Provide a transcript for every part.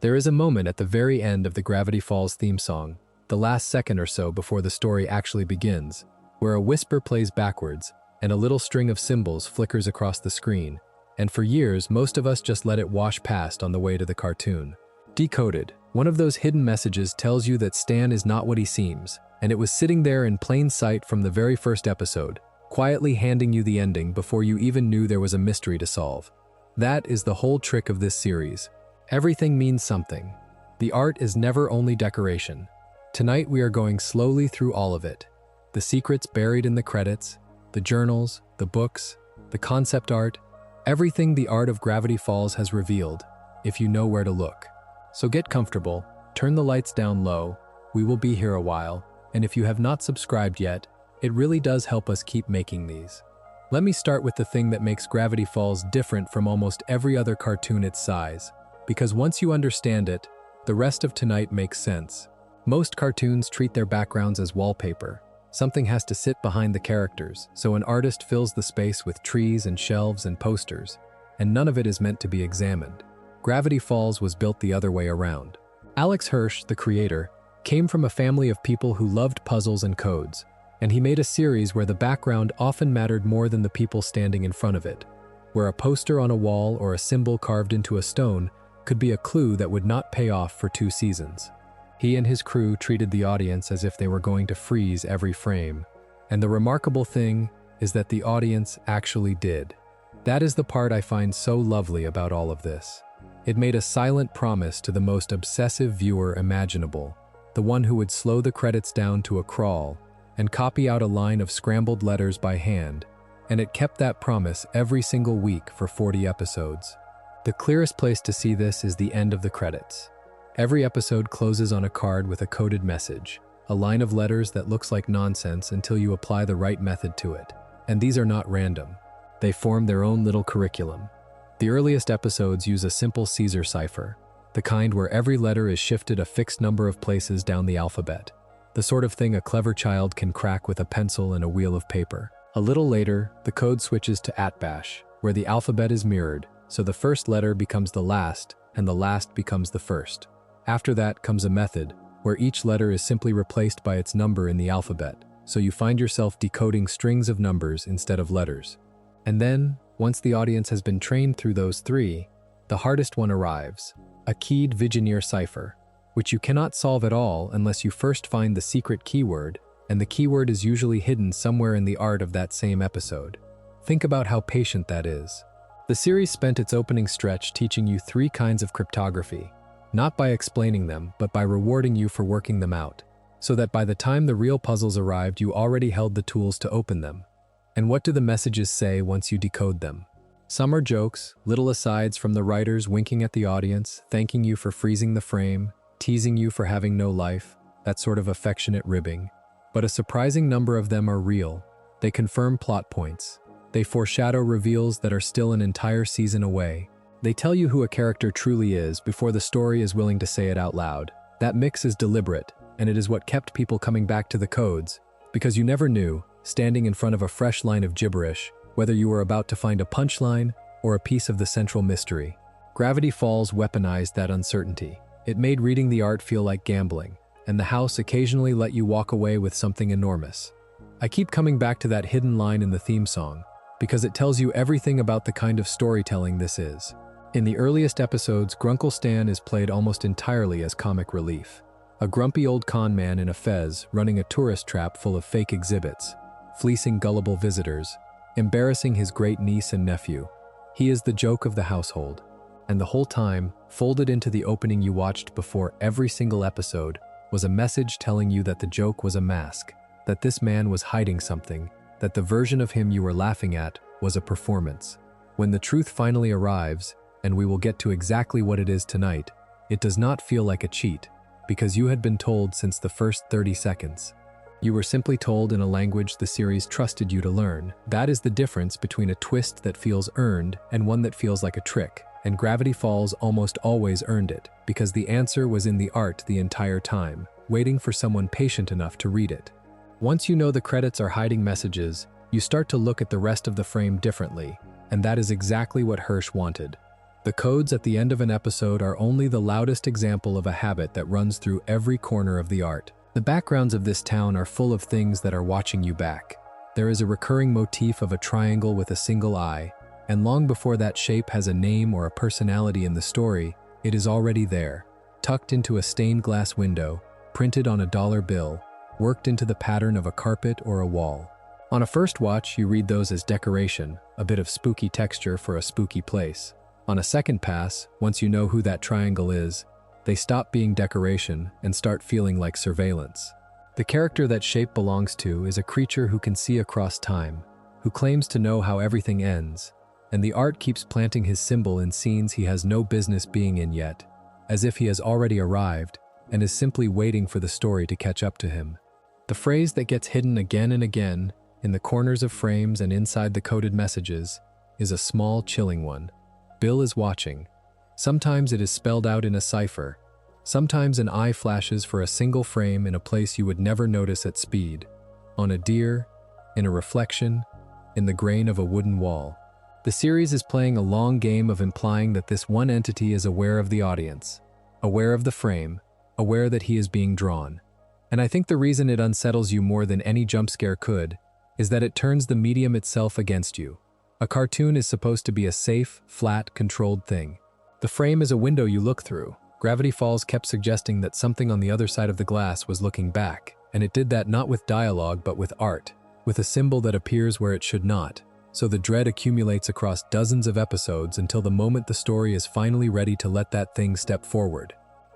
There is a moment at the very end of the Gravity Falls theme song, the last second or so before the story actually begins, where a whisper plays backwards and a little string of symbols flickers across the screen, and for years most of us just let it wash past on the way to the cartoon. Decoded. One of those hidden messages tells you that Stan is not what he seems, and it was sitting there in plain sight from the very first episode, quietly handing you the ending before you even knew there was a mystery to solve. That is the whole trick of this series. Everything means something. The art is never only decoration. Tonight we are going slowly through all of it. The secrets buried in the credits, the journals, the books, the concept art, everything the art of Gravity Falls has revealed, if you know where to look. So get comfortable, turn the lights down low, we will be here a while, and if you have not subscribed yet, it really does help us keep making these. Let me start with the thing that makes Gravity Falls different from almost every other cartoon its size, because once you understand it, the rest of tonight makes sense. Most cartoons treat their backgrounds as wallpaper. Something has to sit behind the characters, so an artist fills the space with trees and shelves and posters, and none of it is meant to be examined. Gravity Falls was built the other way around. Alex Hirsch, the creator, came from a family of people who loved puzzles and codes, and he made a series where the background often mattered more than the people standing in front of it, where a poster on a wall or a symbol carved into a stone could be a clue that would not pay off for 2 seasons. He and his crew treated the audience as if they were going to freeze every frame, and the remarkable thing is that the audience actually did. That is the part I find so lovely about all of this. It made a silent promise to the most obsessive viewer imaginable, the one who would slow the credits down to a crawl and copy out a line of scrambled letters by hand, and it kept that promise every single week for 40 episodes. The clearest place to see this is the end of the credits. Every episode closes on a card with a coded message, a line of letters that looks like nonsense until you apply the right method to it. And these are not random. They form their own little curriculum. The earliest episodes use a simple Caesar cipher, the kind where every letter is shifted a fixed number of places down the alphabet, the sort of thing a clever child can crack with a pencil and a wheel of paper. A little later, the code switches to @bash, where the alphabet is mirrored, so the first letter becomes the last, and the last becomes the first. After that comes a method, where each letter is simply replaced by its number in the alphabet, so you find yourself decoding strings of numbers instead of letters. And then, once the audience has been trained through those 3, the hardest one arrives, a keyed Vigenère cipher, which you cannot solve at all unless you first find the secret keyword, and the keyword is usually hidden somewhere in the art of that same episode. Think about how patient that is. The series spent its opening stretch teaching you 3 kinds of cryptography, not by explaining them, but by rewarding you for working them out, so that by the time the real puzzles arrived, you already held the tools to open them. And what do the messages say once you decode them? Some are jokes, little asides from the writers winking at the audience, thanking you for freezing the frame, teasing you for having no life, that sort of affectionate ribbing. But a surprising number of them are real. They confirm plot points. They foreshadow reveals that are still an entire season away. They tell you who a character truly is before the story is willing to say it out loud. That mix is deliberate, and it is what kept people coming back to the codes, because you never knew, standing in front of a fresh line of gibberish, whether you were about to find a punchline or a piece of the central mystery. Gravity Falls weaponized that uncertainty. It made reading the art feel like gambling, and the house occasionally let you walk away with something enormous. I keep coming back to that hidden line in the theme song, because it tells you everything about the kind of storytelling this is. In the earliest episodes, Grunkle Stan is played almost entirely as comic relief. A grumpy old con man in a fez running a tourist trap full of fake exhibits, fleecing gullible visitors, embarrassing his great niece and nephew. He is the joke of the household. And the whole time, folded into the opening you watched before every single episode, was a message telling you that the joke was a mask, that this man was hiding something, that the version of him you were laughing at was a performance. When the truth finally arrives, and we will get to exactly what it is tonight, it does not feel like a cheat, because you had been told since the first 30 seconds. You were simply told in a language the series trusted you to learn. That is the difference between a twist that feels earned and one that feels like a trick, and Gravity Falls almost always earned it, because the answer was in the art the entire time, waiting for someone patient enough to read it. Once you know the credits are hiding messages, you start to look at the rest of the frame differently, and that is exactly what Hirsch wanted. The codes at the end of an episode are only the loudest example of a habit that runs through every corner of the art. The backgrounds of this town are full of things that are watching you back. There is a recurring motif of a triangle with a single eye, and long before that shape has a name or a personality in the story, it is already there, tucked into a stained glass window, printed on a dollar bill, worked into the pattern of a carpet or a wall. On a first watch, you read those as decoration, a bit of spooky texture for a spooky place. On a second pass, once you know who that triangle is, they stop being decoration and start feeling like surveillance. The character that shape belongs to is a creature who can see across time, who claims to know how everything ends, and the art keeps planting his symbol in scenes he has no business being in yet, as if he has already arrived and is simply waiting for the story to catch up to him. The phrase that gets hidden again and again in the corners of frames and inside the coded messages is a small, chilling one. Bill is watching. Sometimes it is spelled out in a cipher. Sometimes an eye flashes for a single frame in a place you would never notice at speed. On a deer, in a reflection, in the grain of a wooden wall. The series is playing a long game of implying that this one entity is aware of the audience, aware of the frame, aware that he is being drawn. And I think the reason it unsettles you more than any jump scare could is that it turns the medium itself against you. A cartoon is supposed to be a safe, flat, controlled thing. The frame is a window you look through. Gravity Falls kept suggesting that something on the other side of the glass was looking back, and it did that not with dialogue but with art, with a symbol that appears where it should not. So the dread accumulates across dozens of episodes until the moment the story is finally ready to let that thing step forward.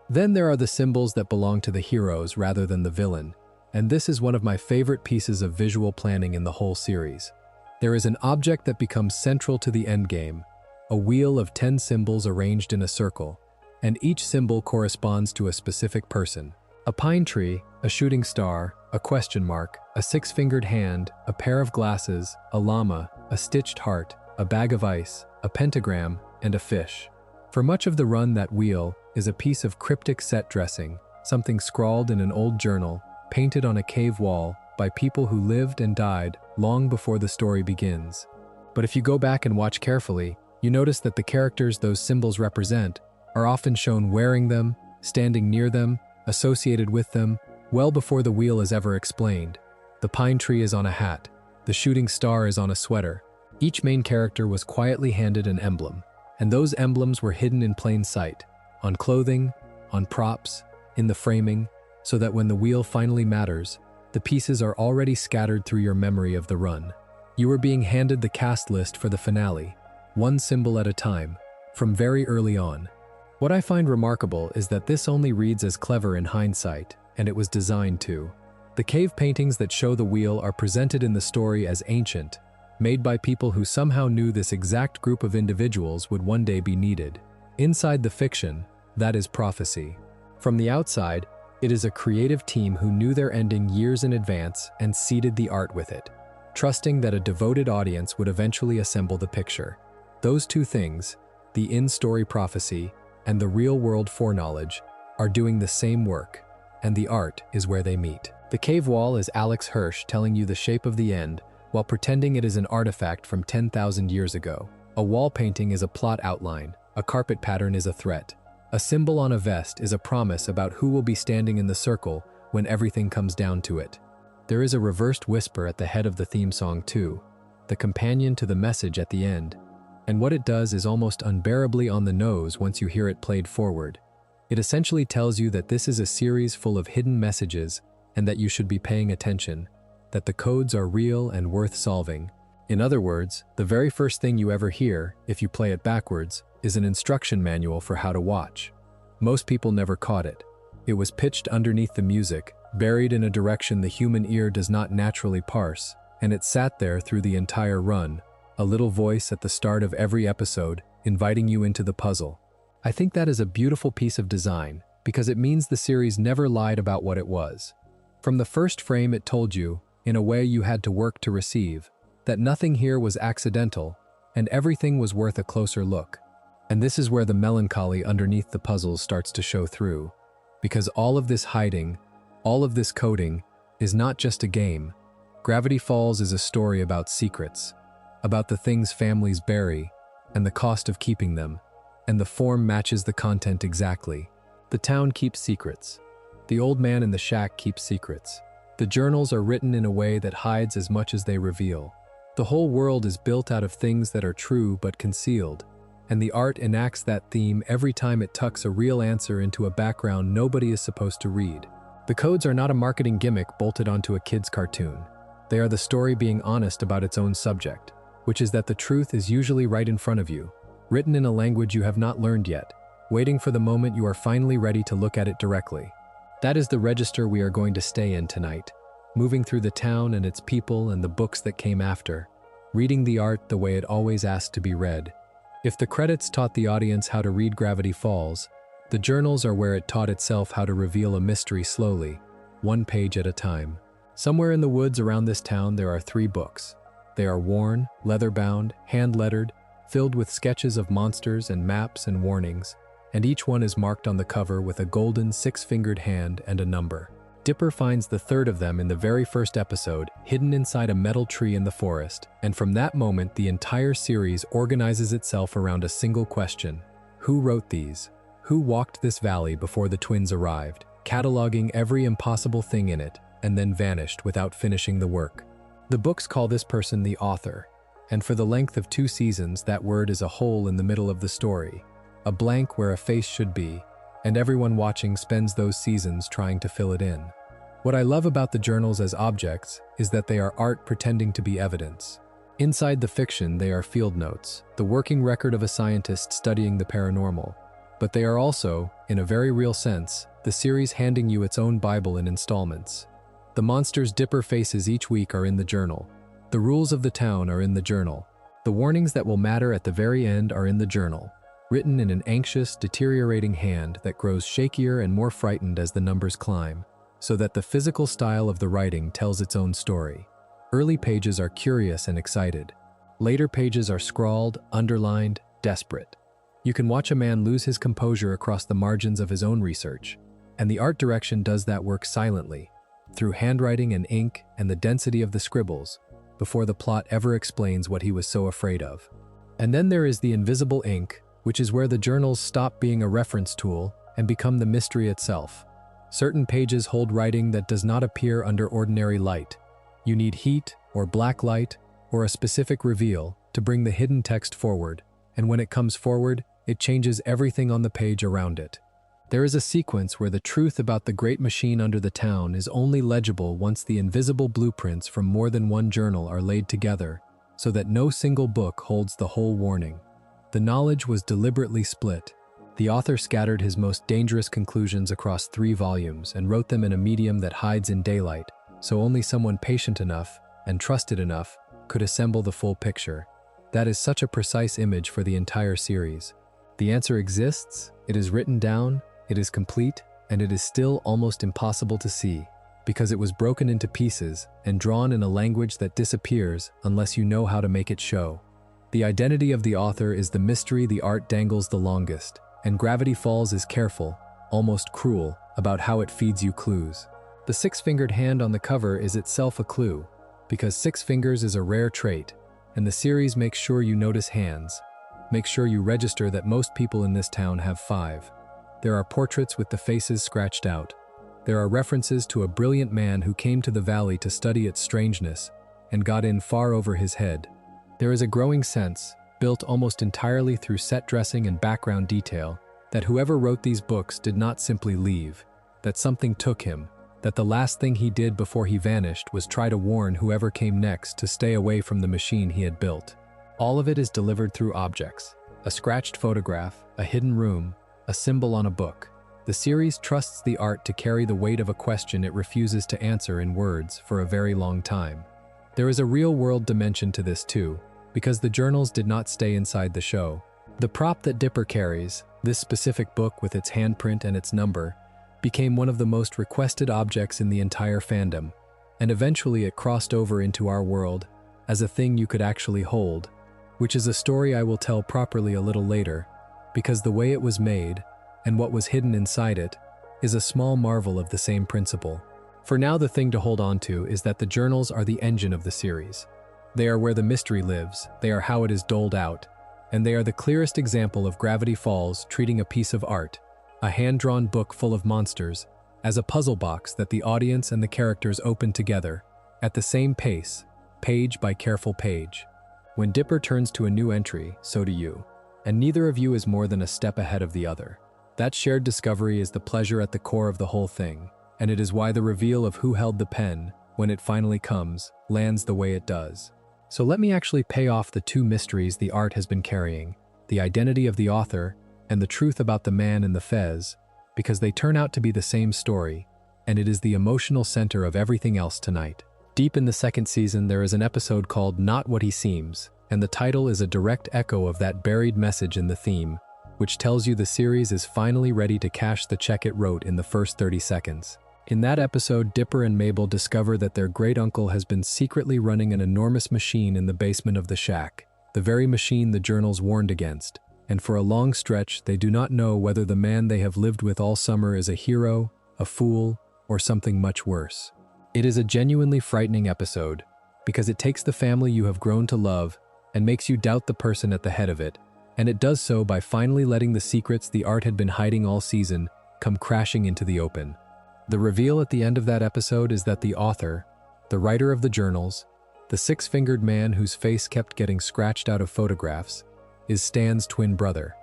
Then there are the symbols that belong to the heroes rather than the villain, and this is one of my favorite pieces of visual planning in the whole series. There is an object that becomes central to the endgame, a wheel of 10 symbols arranged in a circle, and each symbol corresponds to a specific person. A pine tree, a shooting star, a question mark, a six-fingered hand, a pair of glasses, a llama, a stitched heart, a bag of ice, a pentagram, and a fish. For much of the run, that wheel is a piece of cryptic set dressing, something scrawled in an old journal, painted on a cave wall by people who lived and died long before the story begins. But if you go back and watch carefully, you notice that the characters those symbols represent are often shown wearing them, standing near them, associated with them, well before the wheel is ever explained. The pine tree is on a hat. The shooting star is on a sweater. Each main character was quietly handed an emblem, and those emblems were hidden in plain sight, on clothing, on props, in the framing, so that when the wheel finally matters, the pieces are already scattered through your memory of the run. You are being handed the cast list for the finale, one symbol at a time, from very early on. What I find remarkable is that this only reads as clever in hindsight, and it was designed to. The cave paintings that show the wheel are presented in the story as ancient, made by people who somehow knew this exact group of individuals would one day be needed. Inside the fiction, that is prophecy. From the outside, it is a creative team who knew their ending years in advance and seeded the art with it, trusting that a devoted audience would eventually assemble the picture. Those two things, the in-story prophecy and the real-world foreknowledge, are doing the same work, and the art is where they meet. The cave wall is Alex Hirsch telling you the shape of the end while pretending it is an artifact from 10,000 years ago. A wall painting is a plot outline, a carpet pattern is a threat. A symbol on a vest is a promise about who will be standing in the circle when everything comes down to it. There is a reversed whisper at the head of the theme song too, the companion to the message at the end, and what it does is almost unbearably on the nose once you hear it played forward. It essentially tells you that this is a series full of hidden messages and that you should be paying attention, that the codes are real and worth solving. In other words, the very first thing you ever hear, if you play it backwards, is an instruction manual for how to watch. Most people never caught it. It was pitched underneath the music, buried in a direction the human ear does not naturally parse, and it sat there through the entire run, a little voice at the start of every episode, inviting you into the puzzle. I think that is a beautiful piece of design, because it means the series never lied about what it was. From the first frame it told you, in a way you had to work to receive, that nothing here was accidental, and everything was worth a closer look. And this is where the melancholy underneath the puzzles starts to show through, because all of this hiding, all of this coding, is not just a game. Gravity Falls is a story about secrets, about the things families bury, and the cost of keeping them. and the form matches the content exactly. The town keeps secrets. The old man in the shack keeps secrets. The journals are written in a way that hides as much as they reveal. The whole world is built out of things that are true but concealed, and the art enacts that theme every time it tucks a real answer into a background nobody is supposed to read. The codes are not a marketing gimmick bolted onto a kid's cartoon. They are the story being honest about its own subject, which is that the truth is usually right in front of you, written in a language you have not learned yet, waiting for the moment you are finally ready to look at it directly. That is the register we are going to stay in tonight, moving through the town and its people and the books that came after, reading the art the way it always asked to be read. If the credits taught the audience how to read Gravity Falls, the journals are where it taught itself how to reveal a mystery slowly, one page at a time. Somewhere in the woods around this town there are 3 books. They are worn, leather-bound, hand-lettered, filled with sketches of monsters and maps and warnings, and each one is marked on the cover with a golden 6-fingered hand and a number. Dipper finds the 3rd of them in the very first episode, hidden inside a metal tree in the forest, and from that moment the entire series organizes itself around a single question. Who wrote these? Who walked this valley before the twins arrived, cataloging every impossible thing in it, and then vanished without finishing the work? The books call this person the author, and for the length of 2 seasons that word is a hole in the middle of the story, a blank where a face should be, and everyone watching spends those seasons trying to fill it in. What I love about the journals as objects is that they are art pretending to be evidence. Inside the fiction, they are field notes, the working record of a scientist studying the paranormal. But they are also, in a very real sense, the series handing you its own Bible in installments. The monsters Dipper faces each week are in the journal. The rules of the town are in the journal. The warnings that will matter at the very end are in the journal, written in an anxious, deteriorating hand that grows shakier and more frightened as the numbers climb, so that the physical style of the writing tells its own story. Early pages are curious and excited. Later pages are scrawled, underlined, desperate. You can watch a man lose his composure across the margins of his own research, and the art direction does that work silently, through handwriting and ink and the density of the scribbles, before the plot ever explains what he was so afraid of. And then there is the invisible ink, which is where the journals stop being a reference tool and become the mystery itself. Certain pages hold writing that does not appear under ordinary light. You need heat, or black light, or a specific reveal to bring the hidden text forward, and when it comes forward, it changes everything on the page around it. There is a sequence where the truth about the great machine under the town is only legible once the invisible blueprints from more than one journal are laid together, so that no single book holds the whole warning. The knowledge was deliberately split. The author scattered his most dangerous conclusions across 3 volumes and wrote them in a medium that hides in daylight, so only someone patient enough and trusted enough could assemble the full picture. That is such a precise image for the entire series. The answer exists, it is written down, it is complete, and it is still almost impossible to see, because it was broken into pieces and drawn in a language that disappears unless you know how to make it show. The identity of the author is the mystery the art dangles the longest, and Gravity Falls is careful, almost cruel, about how it feeds you clues. The 6-fingered hand on the cover is itself a clue, because 6 fingers is a rare trait, and the series makes sure you notice hands. Make sure you register that most people in this town have 5. There are portraits with the faces scratched out. There are references to a brilliant man who came to the valley to study its strangeness and got in far over his head. There is a growing sense, built almost entirely through set dressing and background detail, that whoever wrote these books did not simply leave, that something took him, that the last thing he did before he vanished was try to warn whoever came next to stay away from the machine he had built. All of it is delivered through objects: a scratched photograph, a hidden room, a symbol on a book. The series trusts the art to carry the weight of a question it refuses to answer in words for a very long time. There is a real-world dimension to this too, because the journals did not stay inside the show. The prop that Dipper carries, this specific book with its handprint and its number, became one of the most requested objects in the entire fandom, and eventually it crossed over into our world as a thing you could actually hold, which is a story I will tell properly a little later, because the way it was made, and what was hidden inside it, is a small marvel of the same principle. For now, the thing to hold on to is that the journals are the engine of the series. They are where the mystery lives, they are how it is doled out, and they are the clearest example of Gravity Falls treating a piece of art, a hand-drawn book full of monsters, as a puzzle box that the audience and the characters open together, at the same pace, page by careful page. When Dipper turns to a new entry, so do you, and neither of you is more than a step ahead of the other. That shared discovery is the pleasure at the core of the whole thing, and it is why the reveal of who held the pen, when it finally comes, lands the way it does. So let me actually pay off the two mysteries the art has been carrying, the identity of the author and the truth about the man in the fez, because they turn out to be the same story, and it is the emotional center of everything else tonight. Deep in the second season, there is an episode called Not What He Seems, and the title is a direct echo of that buried message in the theme, which tells you the series is finally ready to cash the check it wrote in the first 30 seconds. In that episode, Dipper and Mabel discover that their great-uncle has been secretly running an enormous machine in the basement of the shack, the very machine the journals warned against, and for a long stretch they do not know whether the man they have lived with all summer is a hero, a fool, or something much worse. It is a genuinely frightening episode, because it takes the family you have grown to love and makes you doubt the person at the head of it, and it does so by finally letting the secrets the art had been hiding all season come crashing into the open. The reveal at the end of that episode is that the author, the writer of the journals, the six-fingered man whose face kept getting scratched out of photographs, is Stan's twin brother.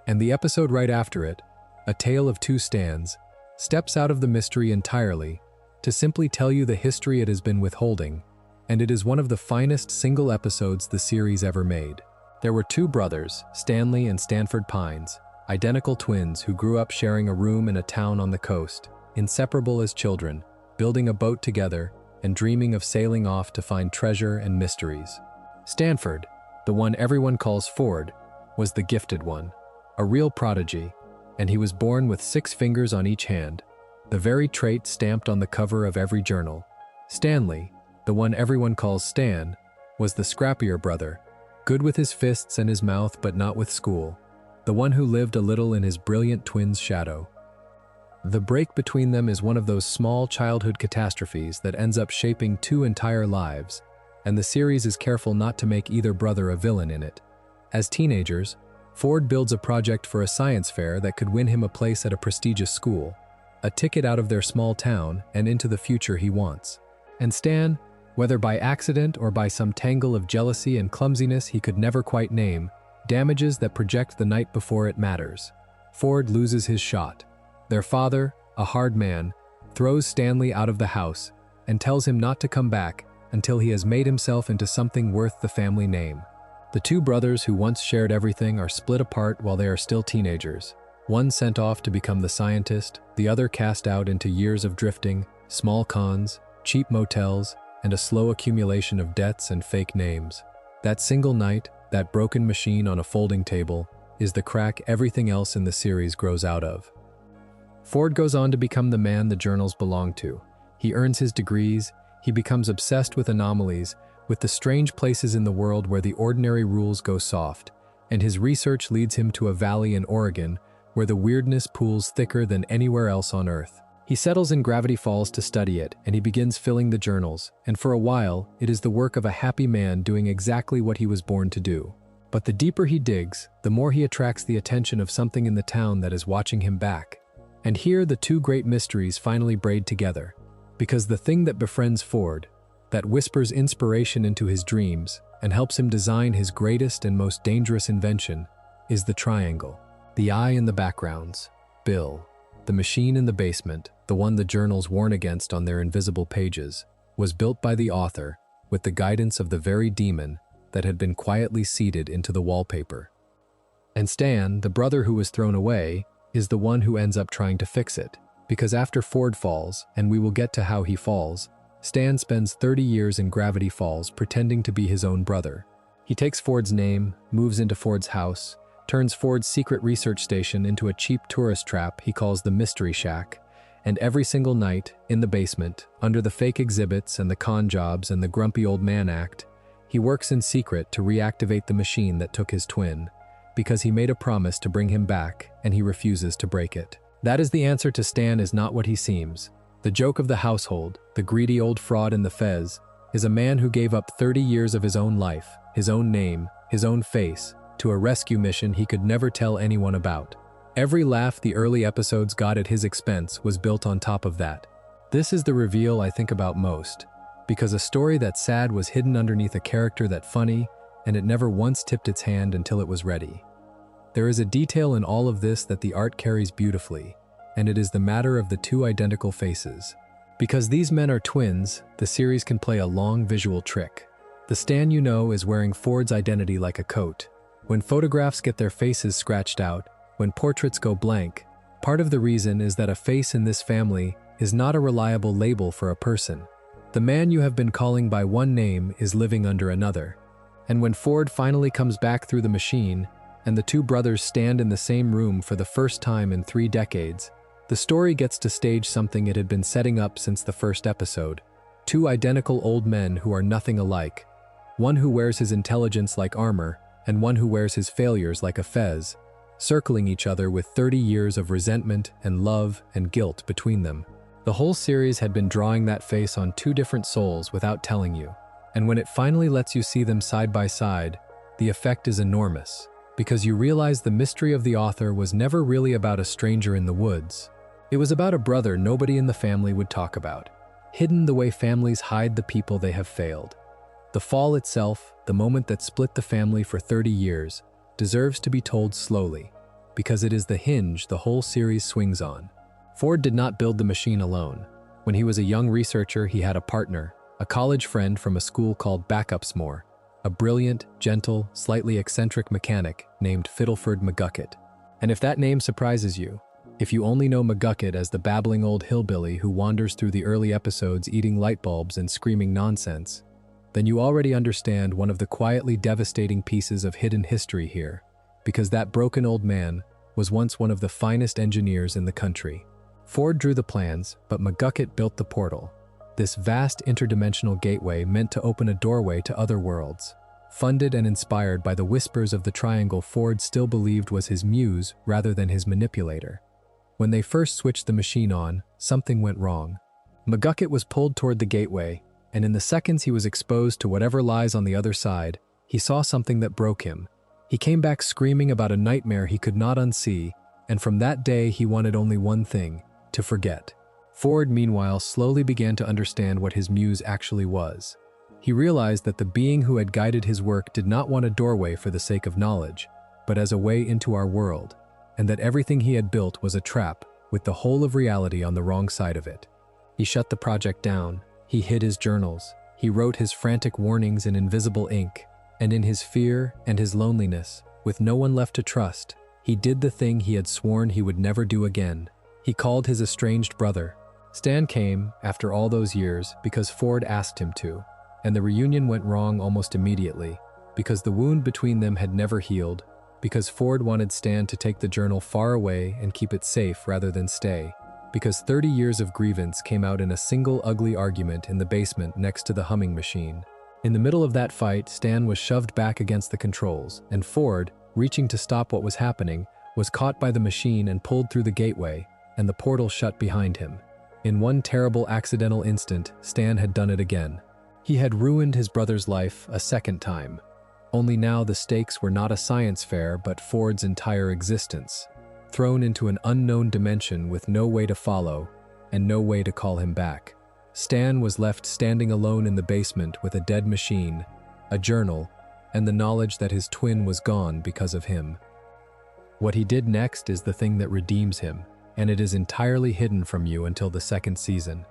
And the episode right after it, A Tale of Two Stans, steps out of the mystery entirely to simply tell you the history it has been withholding, and it is one of the finest single episodes the series ever made. There were two brothers, Stanley and Stanford Pines, identical twins who grew up sharing a room in a town on the coast, inseparable as children, building a boat together and dreaming of sailing off to find treasure and mysteries. Stanford, the one everyone calls Ford, was the gifted one, a real prodigy, and he was born with 6 fingers on each hand, the very trait stamped on the cover of every journal. Stanley, the one everyone calls Stan, was the scrappier brother, good with his fists and his mouth but not with school, the one who lived a little in his brilliant twin's shadow. The break between them is one of those small childhood catastrophes that ends up shaping 2 entire lives, and the series is careful not to make either brother a villain in it. As teenagers, Ford builds a project for a science fair that could win him a place at a prestigious school, a ticket out of their small town and into the future he wants. And Stan, whether by accident or by some tangle of jealousy and clumsiness he could never quite name, damages that project the night before it matters. Ford loses his shot. Their father, a hard man, throws Stanley out of the house and tells him not to come back until he has made himself into something worth the family name. The two brothers who once shared everything are split apart while they are still teenagers. One sent off to become the scientist, the other cast out into years of drifting, small cons, cheap motels, and a slow accumulation of debts and fake names. That single night, that broken machine on a folding table, is the crack everything else in the series grows out of. Ford goes on to become the man the journals belong to. He earns his degrees, he becomes obsessed with anomalies, with the strange places in the world where the ordinary rules go soft, and his research leads him to a valley in Oregon where the weirdness pools thicker than anywhere else on Earth. He settles in Gravity Falls to study it, and he begins filling the journals, and for a while, it is the work of a happy man doing exactly what he was born to do. But the deeper he digs, the more he attracts the attention of something in the town that is watching him back. And here the two great mysteries finally braid together, because the thing that befriends Ford, that whispers inspiration into his dreams and helps him design his greatest and most dangerous invention, is the triangle. The eye in the backgrounds, Bill, the machine in the basement, the one the journals warn against on their invisible pages, was built by the author with the guidance of the very demon that had been quietly seeded into the wallpaper. And Stan, the brother who was thrown away, is the one who ends up trying to fix it, because after Ford falls, and we will get to how he falls, Stan spends 30 years in Gravity Falls pretending to be his own brother. He takes Ford's name, moves into Ford's house, turns Ford's secret research station into a cheap tourist trap he calls the Mystery Shack, and every single night, in the basement, under the fake exhibits and the con jobs and the grumpy old man act, he works in secret to reactivate the machine that took his twin, because he made a promise to bring him back and he refuses to break it. That is the answer to Stan is not what he seems. The joke of the household, the greedy old fraud in the fez, is a man who gave up 30 years of his own life, his own name, his own face, to a rescue mission he could never tell anyone about. Every laugh the early episodes got at his expense was built on top of that. This is the reveal I think about most, because a story that sad was hidden underneath a character that funny, and it never once tipped its hand until it was ready. There is a detail in all of this that the art carries beautifully, and it is the matter of the two identical faces. Because these men are twins, the series can play a long visual trick. The Stan you know is wearing Ford's identity like a coat. When photographs get their faces scratched out, when portraits go blank, part of the reason is that a face in this family is not a reliable label for a person. The man you have been calling by one name is living under another. And when Ford finally comes back through the machine, and the two brothers stand in the same room for the first time in 3 decades, the story gets to stage something it had been setting up since the first episode. Two identical old men who are nothing alike. One who wears his intelligence like armor, and one who wears his failures like a fez, circling each other with 30 years of resentment and love and guilt between them. The whole series had been drawing that face on two different souls without telling you. And when it finally lets you see them side by side, the effect is enormous, because you realize the mystery of the author was never really about a stranger in the woods. It was about a brother nobody in the family would talk about, hidden the way families hide the people they have failed. The fall itself, the moment that split the family for 30 years, deserves to be told slowly, because it is the hinge the whole series swings on. Ford did not build the machine alone. When he was a young researcher, he had a partner, a college friend from a school called Backupsmore, a brilliant, gentle, slightly eccentric mechanic named Fiddleford McGucket. And if that name surprises you, if you only know McGucket as the babbling old hillbilly who wanders through the early episodes eating light bulbs and screaming nonsense, then you already understand one of the quietly devastating pieces of hidden history here, because that broken old man was once one of the finest engineers in the country. Ford drew the plans, but McGucket built the portal, this vast interdimensional gateway meant to open a doorway to other worlds. Funded and inspired by the whispers of the triangle Ford still believed was his muse rather than his manipulator. When they first switched the machine on, something went wrong. McGucket was pulled toward the gateway, and in the seconds he was exposed to whatever lies on the other side, he saw something that broke him. He came back screaming about a nightmare he could not unsee, and from that day he wanted only one thing: to forget. Ford, meanwhile, slowly began to understand what his muse actually was. He realized that the being who had guided his work did not want a doorway for the sake of knowledge, but as a way into our world, and that everything he had built was a trap, with the whole of reality on the wrong side of it. He shut the project down. He hid his journals. He wrote his frantic warnings in invisible ink. And in his fear and his loneliness, with no one left to trust, he did the thing he had sworn he would never do again. He called his estranged brother. Stan came, after all those years, because Ford asked him to, and the reunion went wrong almost immediately, because the wound between them had never healed, because Ford wanted Stan to take the journal far away and keep it safe rather than stay, because 30 years of grievance came out in a single ugly argument in the basement next to the humming machine. In the middle of that fight, Stan was shoved back against the controls, and Ford, reaching to stop what was happening, was caught by the machine and pulled through the gateway, and the portal shut behind him. In one terrible accidental instant, Stan had done it again. He had ruined his brother's life a second time. Only now the stakes were not a science fair, but Ford's entire existence, thrown into an unknown dimension with no way to follow and no way to call him back. Stan was left standing alone in the basement with a dead machine, a journal, and the knowledge that his twin was gone because of him. What he did next is the thing that redeems him, and it is entirely hidden from you until the second season.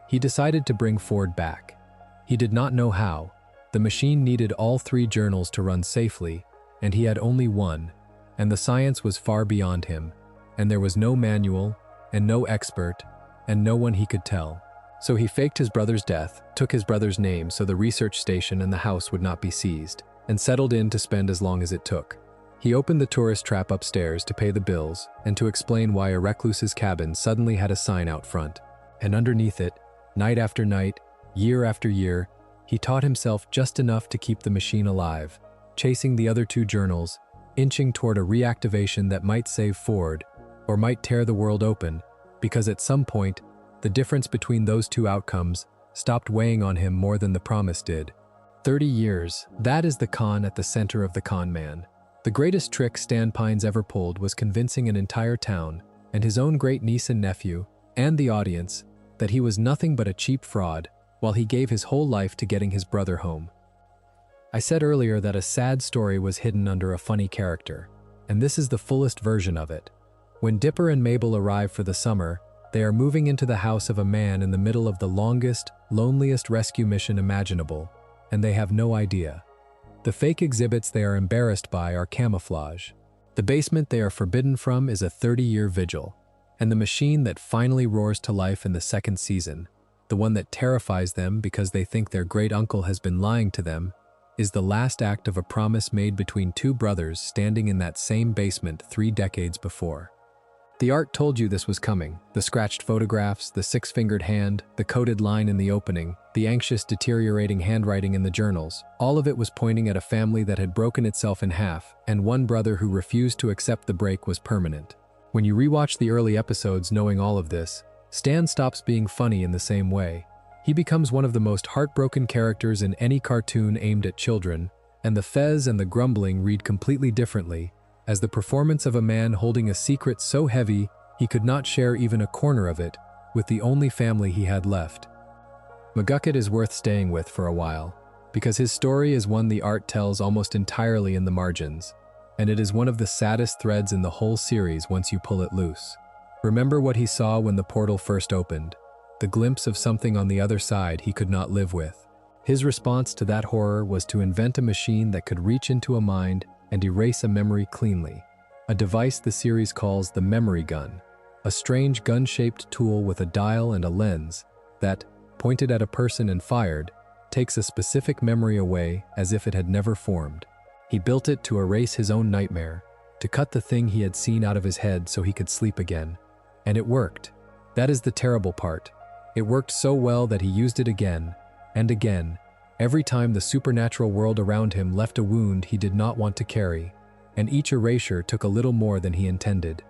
He decided to bring Ford back. He did not know how. The machine needed all 3 journals to run safely, and he had only one, and the science was far beyond him, and there was no manual, and no expert, and no one he could tell. So he faked his brother's death, took his brother's name so the research station and the house would not be seized, and settled in to spend as long as it took. He opened the tourist trap upstairs to pay the bills and to explain why a recluse's cabin suddenly had a sign out front. And underneath it, night after night, year after year, he taught himself just enough to keep the machine alive, chasing the other 2 journals, inching toward a reactivation that might save Ford or might tear the world open, because at some point, the difference between those 2 outcomes stopped weighing on him more than the promise did. 30 years, that is the con at the center of the con man. The greatest trick Stan Pines ever pulled was convincing an entire town, and his own great niece and nephew, and the audience, that he was nothing but a cheap fraud, while he gave his whole life to getting his brother home. I said earlier that a sad story was hidden under a funny character, and this is the fullest version of it. When Dipper and Mabel arrive for the summer, they are moving into the house of a man in the middle of the longest, loneliest rescue mission imaginable, and they have no idea. The fake exhibits they are embarrassed by are camouflage. The basement they are forbidden from is a 30-year vigil, and the machine that finally roars to life in the second season, the one that terrifies them because they think their great uncle has been lying to them, is the last act of a promise made between two brothers standing in that same basement 3 decades before. The art told you this was coming. The scratched photographs, the 6-fingered hand, the coded line in the opening, the anxious, deteriorating handwriting in the journals. All of it was pointing at a family that had broken itself in half, and one brother who refused to accept the break was permanent. When you rewatch the early episodes knowing all of this, Stan stops being funny in the same way. He becomes one of the most heartbroken characters in any cartoon aimed at children, and the fez and the grumbling read completely differently, as the performance of a man holding a secret so heavy he could not share even a corner of it with the only family he had left. McGucket is worth staying with for a while, because his story is one the art tells almost entirely in the margins, and it is one of the saddest threads in the whole series once you pull it loose. Remember what he saw when the portal first opened, the glimpse of something on the other side he could not live with. His response to that horror was to invent a machine that could reach into a mind and erase a memory cleanly, a device the series calls the Memory Gun, a strange gun-shaped tool with a dial and a lens that, pointed at a person and fired, takes a specific memory away as if it had never formed. He built it to erase his own nightmare, to cut the thing he had seen out of his head so he could sleep again. And it worked. That is the terrible part. It worked so well that he used it again, and again, every time the supernatural world around him left a wound he did not want to carry, and each erasure took a little more than he intended.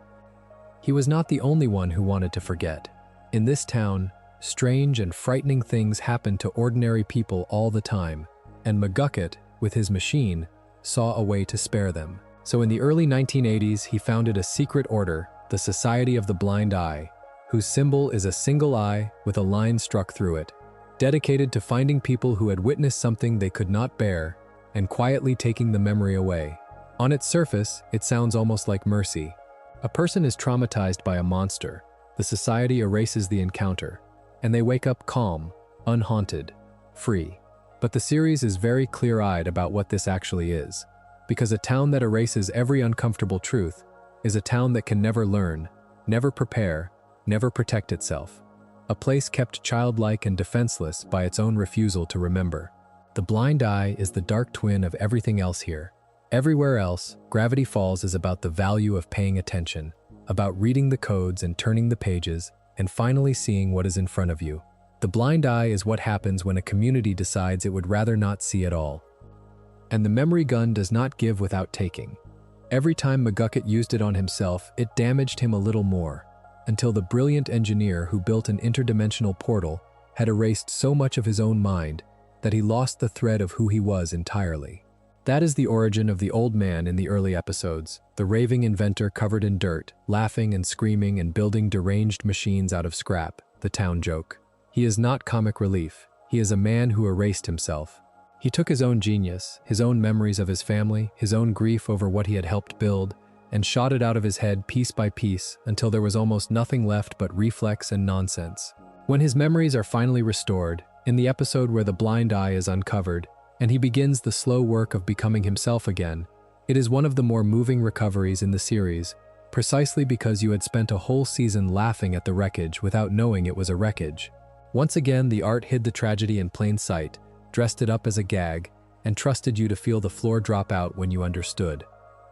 He was not the only one who wanted to forget. In this town, strange and frightening things happened to ordinary people all the time, and McGucket, with his machine, saw a way to spare them. So in the early 1980s, he founded a secret order, the Society of the Blind Eye, whose symbol is a single eye with a line struck through it, dedicated to finding people who had witnessed something they could not bear and quietly taking the memory away. On its surface, it sounds almost like mercy. A person is traumatized by a monster. The society erases the encounter, and they wake up calm, unhaunted, free. But the series is very clear-eyed about what this actually is, because a town that erases every uncomfortable truth is a town that can never learn, never prepare, never protect itself. A place kept childlike and defenseless by its own refusal to remember. The blind eye is the dark twin of everything else here. Everywhere else, Gravity Falls is about the value of paying attention, about reading the codes and turning the pages, and finally seeing what is in front of you. The blind eye is what happens when a community decides it would rather not see at all. And the memory gun does not give without taking. Every time McGucket used it on himself, it damaged him a little more, until the brilliant engineer who built an interdimensional portal had erased so much of his own mind that he lost the thread of who he was entirely. That is the origin of the old man in the early episodes, the raving inventor covered in dirt, laughing and screaming and building deranged machines out of scrap, the town joke. He is not comic relief. He is a man who erased himself. He took his own genius, his own memories of his family, his own grief over what he had helped build, and shot it out of his head piece by piece until there was almost nothing left but reflex and nonsense. When his memories are finally restored, in the episode where the blind eye is uncovered, and he begins the slow work of becoming himself again, it is one of the more moving recoveries in the series, precisely because you had spent a whole season laughing at the wreckage without knowing it was a wreckage. Once again, the art hid the tragedy in plain sight, dressed it up as a gag, and trusted you to feel the floor drop out when you understood.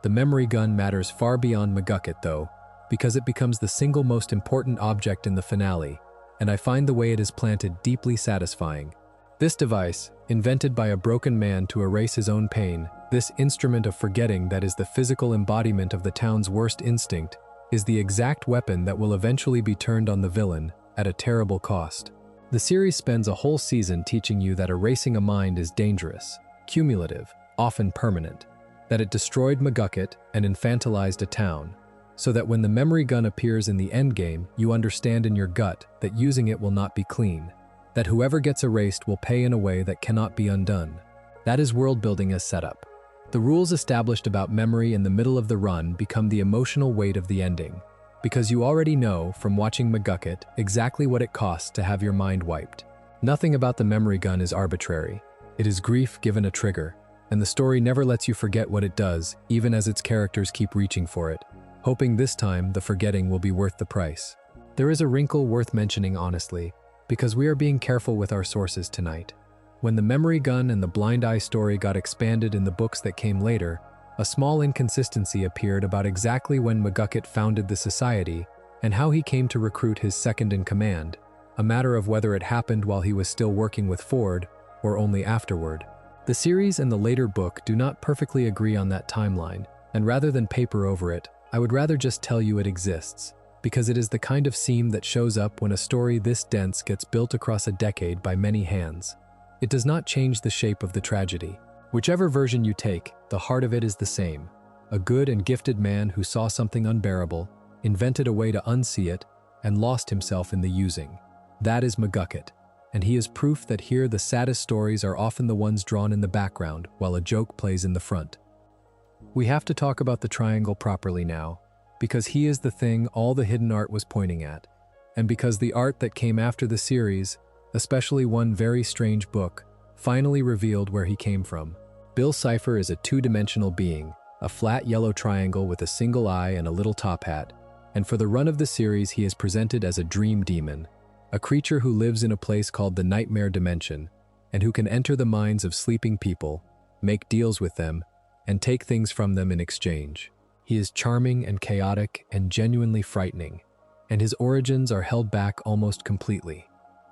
The memory gun matters far beyond McGucket, though, because it becomes the single most important object in the finale, and I find the way it is planted deeply satisfying. This device, invented by a broken man to erase his own pain, this instrument of forgetting that is the physical embodiment of the town's worst instinct, is the exact weapon that will eventually be turned on the villain at a terrible cost. The series spends a whole season teaching you that erasing a mind is dangerous, cumulative, often permanent. that it destroyed McGucket and infantilized a town, so that when the memory gun appears in the endgame, you understand in your gut that using it will not be clean, that whoever gets erased will pay in a way that cannot be undone. That is world building as setup. The rules established about memory in the middle of the run become the emotional weight of the ending, because you already know from watching McGucket exactly what it costs to have your mind wiped. Nothing about the memory gun is arbitrary. It is grief given a trigger, and the story never lets you forget what it does, even as its characters keep reaching for it, hoping this time the forgetting will be worth the price. There is a wrinkle worth mentioning honestly, because we are being careful with our sources tonight. When the memory gun and the blind eye story got expanded in the books that came later, a small inconsistency appeared about exactly when McGucket founded the society and how he came to recruit his second-in-command, a matter of whether it happened while he was still working with Ford or only afterward. The series and the later book do not perfectly agree on that timeline, and rather than paper over it, I would rather just tell you it exists, because it is the kind of seam that shows up when a story this dense gets built across a decade by many hands. It does not change the shape of the tragedy. Whichever version you take, the heart of it is the same. A good and gifted man who saw something unbearable, invented a way to unsee it, and lost himself in the using. That is McGucket, and he is proof that here the saddest stories are often the ones drawn in the background while a joke plays in the front. We have to talk about the triangle properly now, because he is the thing all the hidden art was pointing at, and because the art that came after the series, especially one very strange book, finally revealed where he came from. Bill Cipher is a two-dimensional being, a flat yellow triangle with a single eye and a little top hat, and for the run of the series he is presented as a dream demon, a creature who lives in a place called the Nightmare Dimension, and who can enter the minds of sleeping people, make deals with them, and take things from them in exchange. He is charming and chaotic and genuinely frightening, and his origins are held back almost completely.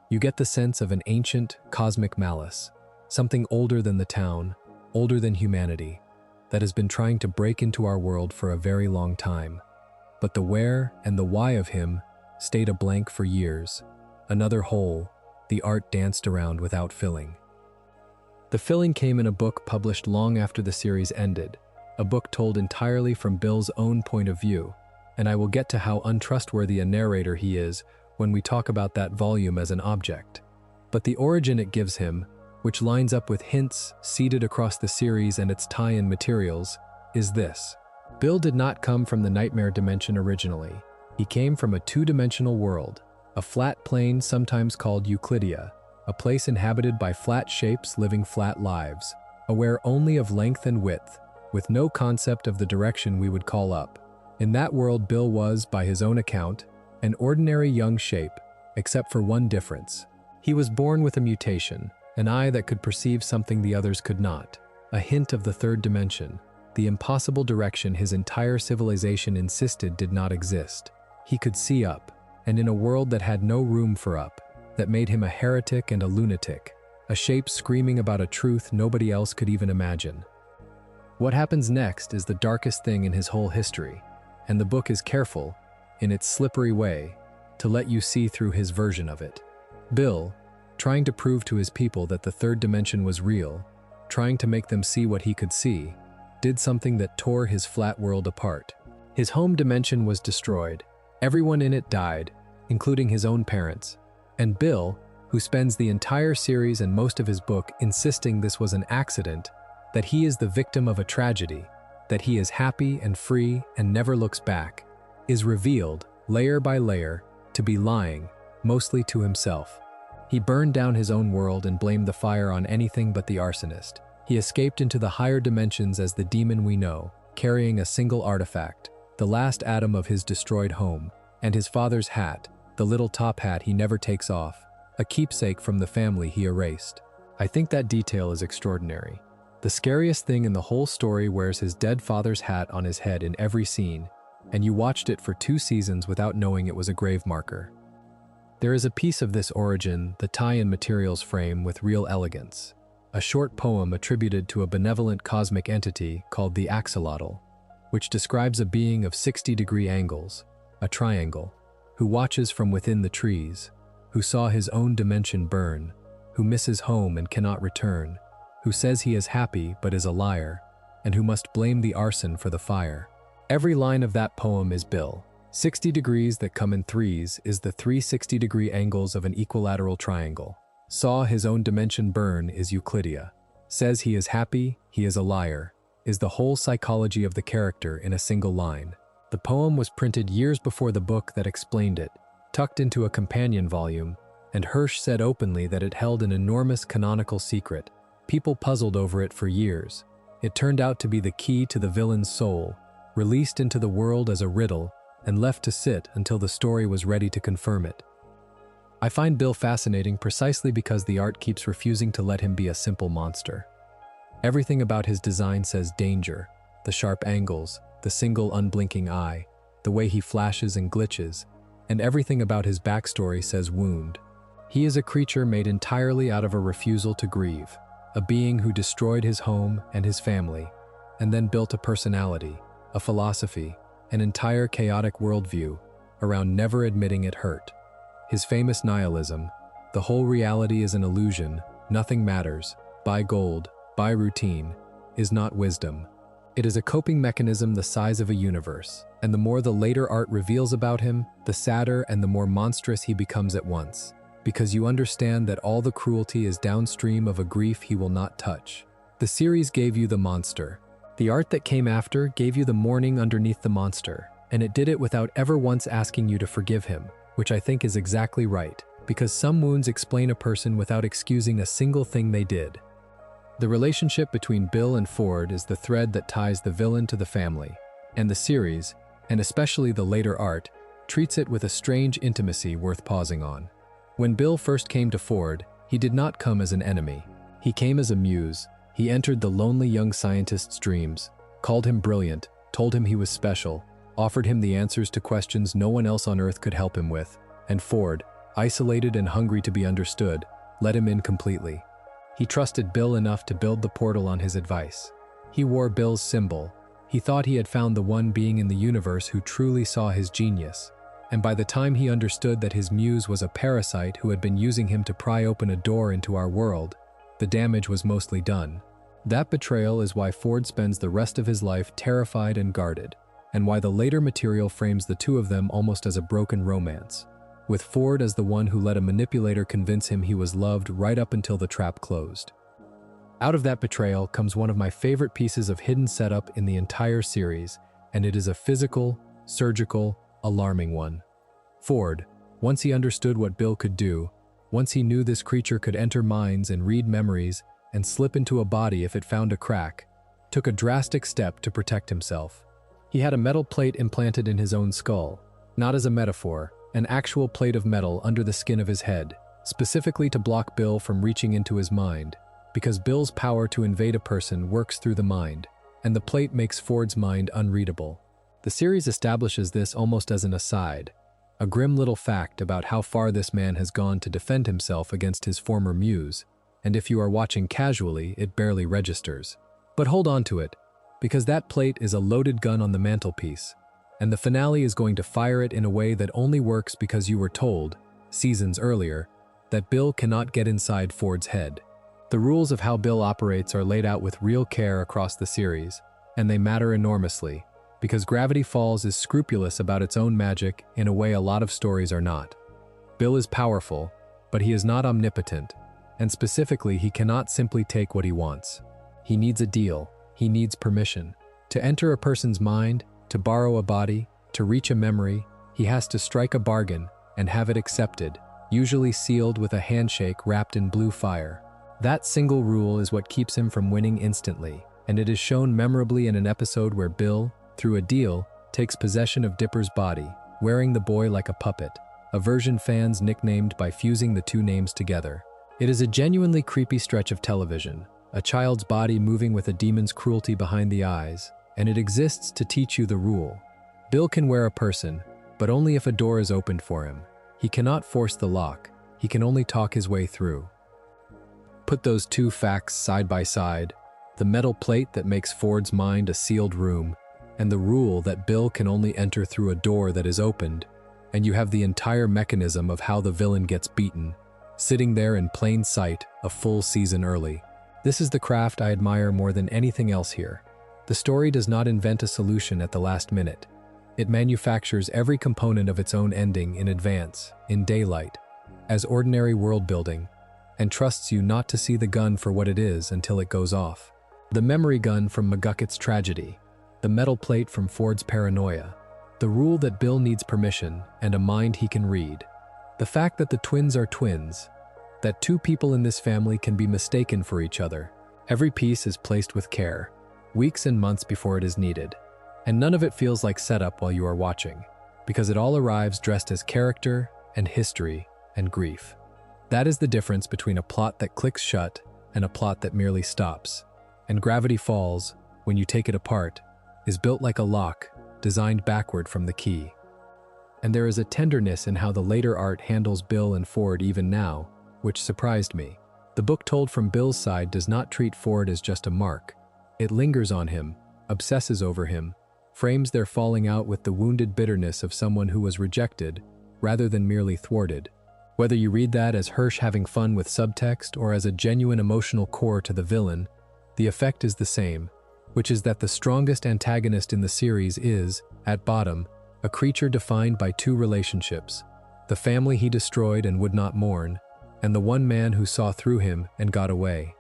You get the sense of an ancient, cosmic malice, something older than the town, older than humanity, that has been trying to break into our world for a very long time. But the where and the why of him stayed a blank for years. Another hole the art danced around without filling. The filling came in a book published long after the series ended, a book told entirely from Bill's own point of view, and I will get to how untrustworthy a narrator he is when we talk about that volume as an object. But the origin it gives him, which lines up with hints seeded across the series and its tie-in materials, is this. Bill did not come from the Nightmare Dimension originally. He came from a two-dimensional world, a flat plane sometimes called Euclidia, a place inhabited by flat shapes living flat lives, aware only of length and width, with no concept of the direction we would call up. In that world, Bill was, by his own account, an ordinary young shape, except for one difference. He was born with a mutation, an eye that could perceive something the others could not, a hint of the third dimension, the impossible direction his entire civilization insisted did not exist. He could see up, and in a world that had no room for up, that made him a heretic and a lunatic, a shape screaming about a truth nobody else could even imagine. What happens next is the darkest thing in his whole history, and the book is careful, in its slippery way, to let you see through his version of it. Bill, trying to prove to his people that the third dimension was real, trying to make them see what he could see, did something that tore his flat world apart. His home dimension was destroyed. Everyone in it died, including his own parents. And Bill, who spends the entire series and most of his book insisting this was an accident, that he is the victim of a tragedy, that he is happy and free and never looks back, is revealed, layer by layer, to be lying, mostly to himself. He burned down his own world and blamed the fire on anything but the arsonist. He escaped into the higher dimensions as the demon we know, carrying a single artifact, the last atom of his destroyed home, and his father's hat, the little top hat he never takes off, a keepsake from the family he erased. I think that detail is extraordinary. The scariest thing in the whole story wears his dead father's hat on his head in every scene, and you watched it for 2 seasons without knowing it was a grave marker. There is a piece of this origin the tie-in materials frame with real elegance, a short poem attributed to a benevolent cosmic entity called the axolotl, which describes a being of 60-degree angles, a triangle, who watches from within the trees, who saw his own dimension burn, who misses home and cannot return, who says he is happy but is a liar, and who must blame the arson for the fire. Every line of that poem is Bill. 60 degrees that come in threes is the 360-degree angles of an equilateral triangle. Saw his own dimension burn is Euclidia. Says he is happy, he is a liar, is the whole psychology of the character in a single line. The poem was printed years before the book that explained it, tucked into a companion volume, and Hirsch said openly that it held an enormous canonical secret. People puzzled over it for years. It turned out to be the key to the villain's soul, released into the world as a riddle and left to sit until the story was ready to confirm it. I find Bill fascinating precisely because the art keeps refusing to let him be a simple monster. Everything about his design says danger, the sharp angles, the single unblinking eye, the way he flashes and glitches, and everything about his backstory says wound. He is a creature made entirely out of a refusal to grieve, a being who destroyed his home and his family, and then built a personality, a philosophy, an entire chaotic worldview around never admitting it hurt. His famous nihilism, the whole reality is an illusion, nothing matters, buy gold, buy routine, is not wisdom. It is a coping mechanism the size of a universe, and the more the later art reveals about him, the sadder and the more monstrous he becomes at once, because you understand that all the cruelty is downstream of a grief he will not touch. The series gave you the monster. The art that came after gave you the mourning underneath the monster, and it did it without ever once asking you to forgive him, which I think is exactly right, because some wounds explain a person without excusing a single thing they did. The relationship between Bill and Ford is the thread that ties the villain to the family, and the series, and especially the later art, treats it with a strange intimacy worth pausing on. When Bill first came to Ford, he did not come as an enemy. He came as a muse. He entered the lonely young scientist's dreams, called him brilliant, told him he was special, offered him the answers to questions no one else on Earth could help him with, and Ford, isolated and hungry to be understood, let him in completely. He trusted Bill enough to build the portal on his advice. He wore Bill's symbol. He thought he had found the one being in the universe who truly saw his genius. And by the time he understood that his muse was a parasite who had been using him to pry open a door into our world, the damage was mostly done. That betrayal is why Ford spends the rest of his life terrified and guarded, and why the later material frames the two of them almost as a broken romance, with Ford as the one who let a manipulator convince him he was loved right up until the trap closed. Out of that betrayal comes one of my favorite pieces of hidden setup in the entire series, and it is a physical, surgical, alarming one. Ford, once he understood what Bill could do, once he knew this creature could enter minds and read memories and slip into a body if it found a crack, took a drastic step to protect himself. He had a metal plate implanted in his own skull, not as a metaphor, an actual plate of metal under the skin of his head, specifically to block Bill from reaching into his mind, because Bill's power to invade a person works through the mind, and the plate makes Ford's mind unreadable. The series establishes this almost as an aside, a grim little fact about how far this man has gone to defend himself against his former muse, and if you are watching casually, it barely registers. But hold on to it, because that plate is a loaded gun on the mantelpiece, and the finale is going to fire it in a way that only works because you were told, seasons earlier, that Bill cannot get inside Ford's head. The rules of how Bill operates are laid out with real care across the series, and they matter enormously, because Gravity Falls is scrupulous about its own magic in a way a lot of stories are not. Bill is powerful, but he is not omnipotent, and specifically he cannot simply take what he wants. He needs a deal, he needs permission. To enter a person's mind, to borrow a body, to reach a memory, he has to strike a bargain and have it accepted, usually sealed with a handshake wrapped in blue fire. That single rule is what keeps him from winning instantly, and it is shown memorably in an episode where Bill, through a deal, takes possession of Dipper's body, wearing the boy like a puppet, a version fans nicknamed by fusing the two names together. It is a genuinely creepy stretch of television, a child's body moving with a demon's cruelty behind the eyes, and it exists to teach you the rule. Bill can wear a person, but only if a door is opened for him. He cannot force the lock, he can only talk his way through. Put those two facts side by side, the metal plate that makes Ford's mind a sealed room, and the rule that Bill can only enter through a door that is opened, and you have the entire mechanism of how the villain gets beaten, sitting there in plain sight a full season early. This is the craft I admire more than anything else here. The story does not invent a solution at the last minute. It manufactures every component of its own ending in advance, in daylight, as ordinary world building, and trusts you not to see the gun for what it is until it goes off. The memory gun from McGucket's tragedy, the metal plate from Ford's paranoia, the rule that Bill needs permission and a mind he can read, the fact that the twins are twins, that two people in this family can be mistaken for each other. Every piece is placed with care, weeks and months before it is needed, and none of it feels like setup while you are watching, because it all arrives dressed as character and history and grief. That is the difference between a plot that clicks shut and a plot that merely stops. And Gravity Falls, when you take it apart, is built like a lock, designed backward from the key. And there is a tenderness in how the later art handles Bill and Ford even now, which surprised me. The book told from Bill's side does not treat Ford as just a mark. It lingers on him, obsesses over him, frames their falling out with the wounded bitterness of someone who was rejected, rather than merely thwarted. Whether you read that as Hirsch having fun with subtext or as a genuine emotional core to the villain, the effect is the same, which is that the strongest antagonist in the series is, at bottom, a creature defined by two relationships: the family he destroyed and would not mourn, and the one man who saw through him and got away.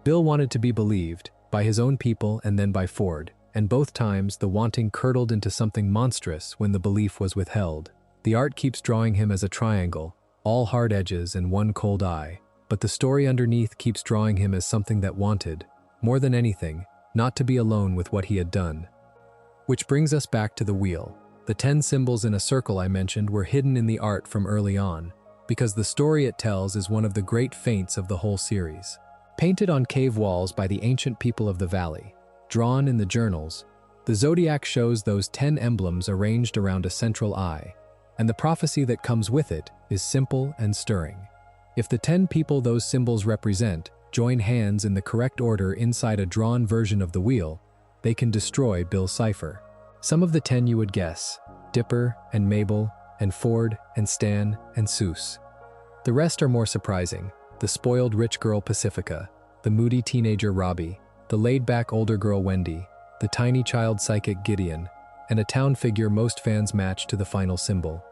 Bill wanted to be believed, by his own people and then by Ford, and both times the wanting curdled into something monstrous when the belief was withheld. The art keeps drawing him as a triangle, all hard edges and one cold eye, but the story underneath keeps drawing him as something that wanted, more than anything, not to be alone with what he had done. Which brings us back to the wheel. The 10 symbols in a circle I mentioned were hidden in the art from early on, because the story it tells is one of the great feints of the whole series. Painted on cave walls by the ancient people of the valley, drawn in the journals, the zodiac shows those 10 emblems arranged around a central eye, and the prophecy that comes with it is simple and stirring. If the 10 people those symbols represent join hands in the correct order inside a drawn version of the wheel, they can destroy Bill's cipher. Some of the 10 you would guess: Dipper and Mabel and Ford and Stan and Seuss. The rest are more surprising: the spoiled rich girl Pacifica, the moody teenager Robbie, the laid-back older girl Wendy, the tiny child psychic Gideon, and a town figure most fans match to the final symbol.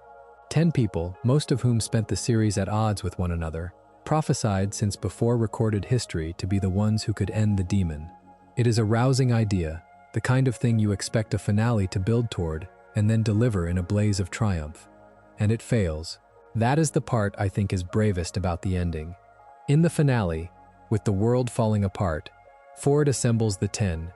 10 people, most of whom spent the series at odds with one another, prophesied since before recorded history to be the ones who could end the demon. It is a rousing idea, the kind of thing you expect a finale to build toward and then deliver in a blaze of triumph. And it fails. That is the part I think is bravest about the ending. In the finale, with the world falling apart, Ford assembles the 10.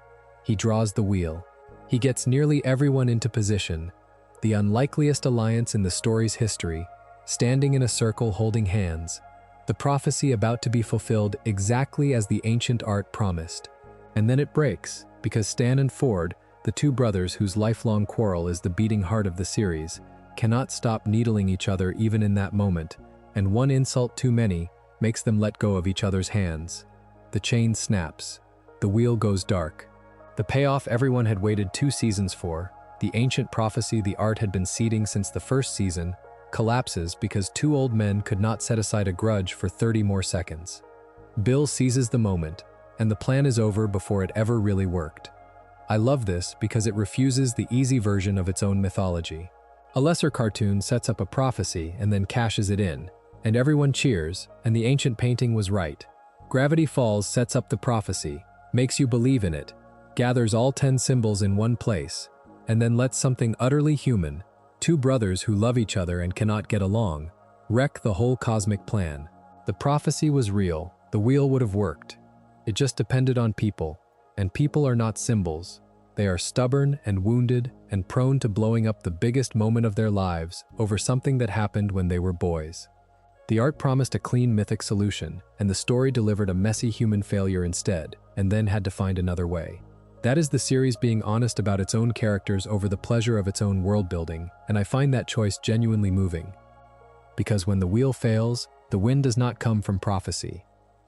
He draws the wheel. He gets nearly everyone into position, the unlikeliest alliance in the story's history, standing in a circle holding hands, the prophecy about to be fulfilled exactly as the ancient art promised. And then it breaks, because Stan and Ford, the two brothers whose lifelong quarrel is the beating heart of the series, cannot stop needling each other even in that moment, and one insult too many makes them let go of each other's hands. The chain snaps. The wheel goes dark. The payoff everyone had waited 2 seasons for, the ancient prophecy the art had been seeding since the first season, collapses because 2 old men could not set aside a grudge for 30 more seconds. Bill seizes the moment, and the plan is over before it ever really worked. I love this because it refuses the easy version of its own mythology. A lesser cartoon sets up a prophecy and then cashes it in, and everyone cheers, and the ancient painting was right. Gravity Falls sets up the prophecy, makes you believe in it, gathers all 10 symbols in one place, and then lets something utterly human, 2 brothers who love each other and cannot get along, wreck the whole cosmic plan. The prophecy was real, the wheel would have worked. It just depended on people, and people are not symbols. They are stubborn and wounded and prone to blowing up the biggest moment of their lives over something that happened when they were boys. The art promised a clean mythic solution, and the story delivered a messy human failure instead, and then had to find another way. That is the series being honest about its own characters over the pleasure of its own world building, and I find that choice genuinely moving. Because when the wheel fails, the win does not come from prophecy.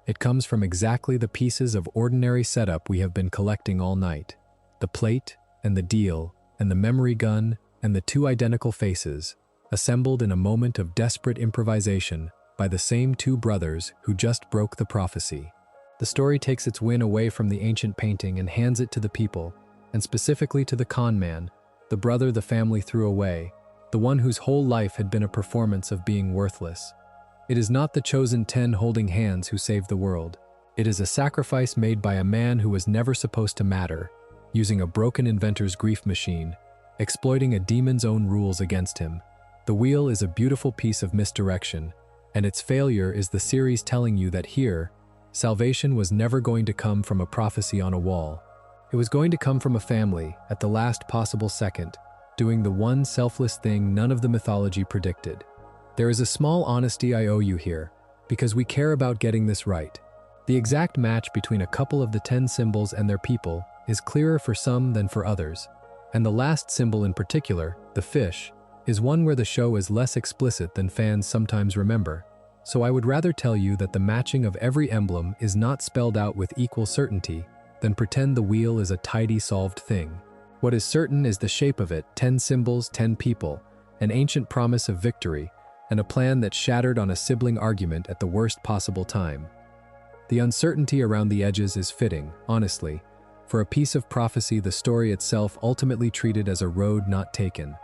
It comes from exactly the pieces of ordinary setup we have been collecting all night. The plate, and the deal, and the memory gun, and the 2 identical faces, assembled in a moment of desperate improvisation by the same 2 brothers who just broke the prophecy. The story takes its win away from the ancient painting and hands it to the people, and specifically to the con man, the brother the family threw away, the one whose whole life had been a performance of being worthless. It is not the chosen 10 holding hands who saved the world. It is a sacrifice made by a man who was never supposed to matter, using a broken inventor's grief machine, exploiting a demon's own rules against him. The wheel is a beautiful piece of misdirection, and its failure is the series telling you that here, salvation was never going to come from a prophecy on a wall. It was going to come from a family, at the last possible second, doing the one selfless thing none of the mythology predicted. There is a small honesty I owe you here, because we care about getting this right. The exact match between a couple of the 10 symbols and their people is clearer for some than for others, and the last symbol in particular, the fish, is one where the show is less explicit than fans sometimes remember. So I would rather tell you that the matching of every emblem is not spelled out with equal certainty than pretend the wheel is a tidy solved thing. What is certain is the shape of it: 10 symbols, 10 people, an ancient promise of victory, and a plan that shattered on a sibling argument at the worst possible time. The uncertainty around the edges is fitting, honestly, for a piece of prophecy the story itself ultimately treated as a road not taken.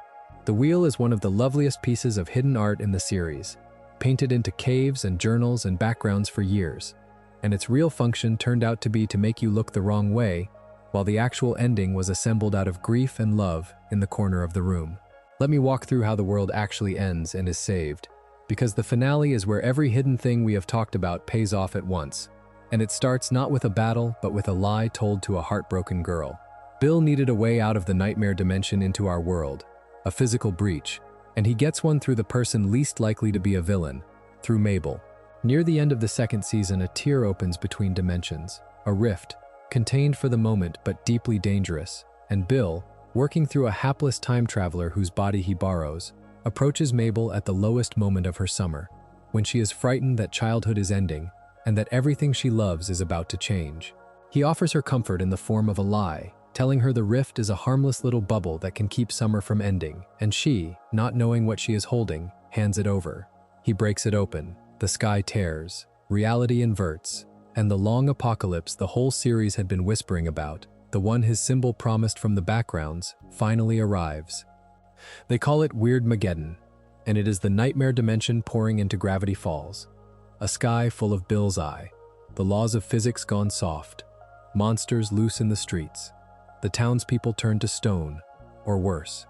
The wheel is one of the loveliest pieces of hidden art in the series, painted into caves and journals and backgrounds for years, and its real function turned out to be to make you look the wrong way, while the actual ending was assembled out of grief and love in the corner of the room. Let me walk through how the world actually ends and is saved, because the finale is where every hidden thing we have talked about pays off at once, and it starts not with a battle but with a lie told to a heartbroken girl. Bill needed a way out of the nightmare dimension into our world, a physical breach, and he gets one through the person least likely to be a villain, through Mabel. Near the end of the second season, a tear opens between dimensions, a rift, contained for the moment but deeply dangerous, and Bill, working through a hapless time traveler whose body he borrows, approaches Mabel at the lowest moment of her summer, when she is frightened that childhood is ending and that everything she loves is about to change. He offers her comfort in the form of a lie, telling her the rift is a harmless little bubble that can keep summer from ending, and she, not knowing what she is holding, hands it over. He breaks it open, the sky tears, reality inverts, and the long apocalypse the whole series had been whispering about, the one his symbol promised from the backgrounds, finally arrives. They call it Weirdmageddon, and it is the nightmare dimension pouring into Gravity Falls. A sky full of Bill's eye, the laws of physics gone soft, monsters loose in the streets, the townspeople turned to stone, or worse.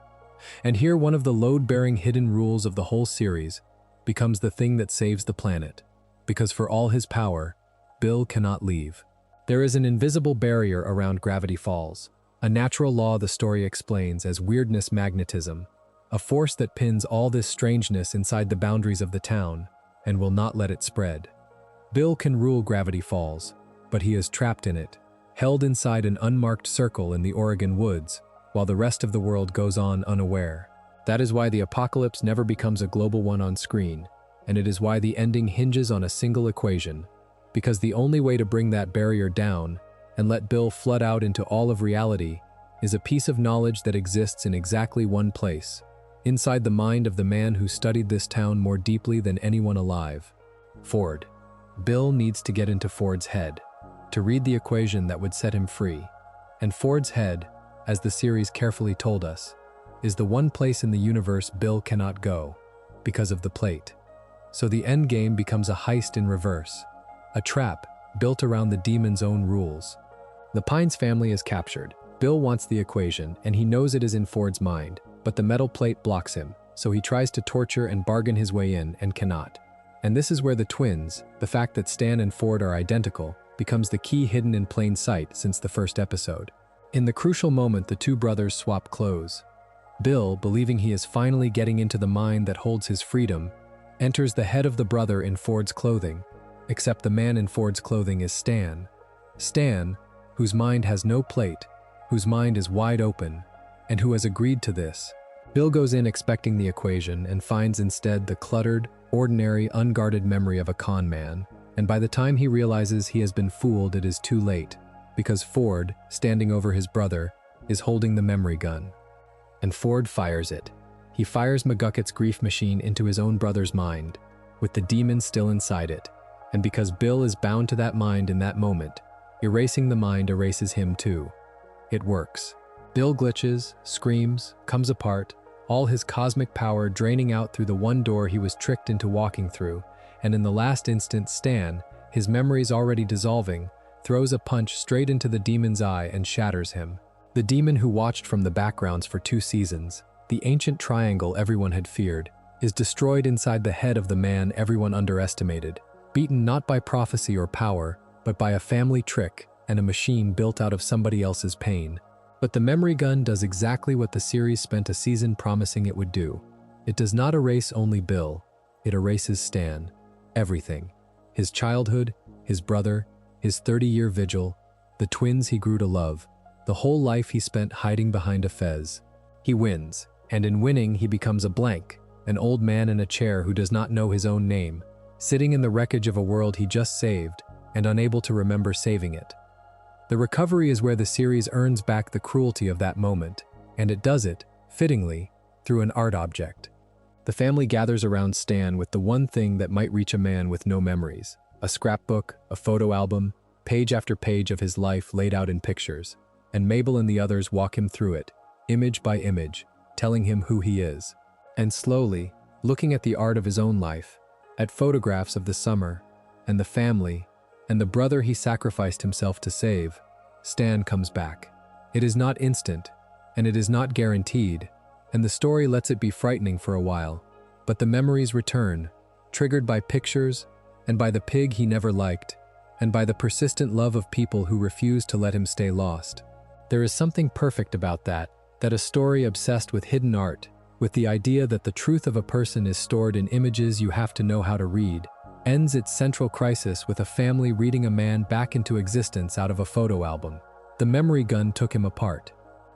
And here one of the load-bearing hidden rules of the whole series becomes the thing that saves the planet, because for all his power, Bill cannot leave. There is an invisible barrier around Gravity Falls, a natural law the story explains as weirdness magnetism, a force that pins all this strangeness inside the boundaries of the town and will not let it spread. Bill can rule Gravity Falls, but he is trapped in it, held inside an unmarked circle in the Oregon woods, while the rest of the world goes on unaware. That is why the apocalypse never becomes a global one on screen, and it is why the ending hinges on a single equation, because the only way to bring that barrier down and let Bill flood out into all of reality is a piece of knowledge that exists in exactly one place, inside the mind of the man who studied this town more deeply than anyone alive: Ford. Bill needs to get into Ford's head, to read the equation that would set him free. And Ford's head, as the series carefully told us, is the one place in the universe Bill cannot go, because of the plate. So the end game becomes a heist in reverse, a trap built around the demon's own rules. The Pines family is captured. Bill wants the equation, and he knows it is in Ford's mind, but the metal plate blocks him, so he tries to torture and bargain his way in and cannot. And this is where the twins, the fact that Stan and Ford are identical, becomes the key hidden in plain sight since the first episode. In the crucial moment, the two brothers swap clothes. Bill, believing he is finally getting into the mind that holds his freedom, enters the head of the brother in Ford's clothing, except the man in Ford's clothing is Stan. Stan, whose mind has no plate, whose mind is wide open, and who has agreed to this. Bill goes in expecting the equation and finds instead the cluttered, ordinary, unguarded memory of a con man, and by the time he realizes he has been fooled, it is too late, because Ford, standing over his brother, is holding the memory gun. And Ford fires it. He fires McGucket's grief machine into his own brother's mind, with the demon still inside it, and because Bill is bound to that mind in that moment, erasing the mind erases him too. It works. Bill glitches, screams, comes apart, all his cosmic power draining out through the one door he was tricked into walking through, and in the last instant Stan, his memories already dissolving, throws a punch straight into the demon's eye and shatters him. The demon who watched from the backgrounds for 2 seasons, the ancient triangle everyone had feared, is destroyed inside the head of the man everyone underestimated, beaten not by prophecy or power, but by a family trick and a machine built out of somebody else's pain. But the memory gun does exactly what the series spent a season promising it would do. It does not erase only Bill, it erases Stan. Everything. His childhood, his brother, his 30-year vigil, the twins he grew to love, the whole life he spent hiding behind a fez. He wins, and in winning he becomes a blank, an old man in a chair who does not know his own name, sitting in the wreckage of a world he just saved and unable to remember saving it. The recovery is where the series earns back the cruelty of that moment, and it does it, fittingly, through an art object. The family gathers around Stan with the one thing that might reach a man with no memories: a scrapbook, a photo album, page after page of his life laid out in pictures, and Mabel and the others walk him through it, image by image, telling him who he is. And slowly, looking at the art of his own life, at photographs of the summer, and the family, and the brother he sacrificed himself to save, Stan comes back. It is not instant, and it is not guaranteed, and the story lets it be frightening for a while, but the memories return, triggered by pictures, and by the pig he never liked, and by the persistent love of people who refuse to let him stay lost. There is something perfect about that a story obsessed with hidden art, with the idea that the truth of a person is stored in images you have to know how to read, ends its central crisis with a family reading a man back into existence out of a photo album. The memory gun took him apart.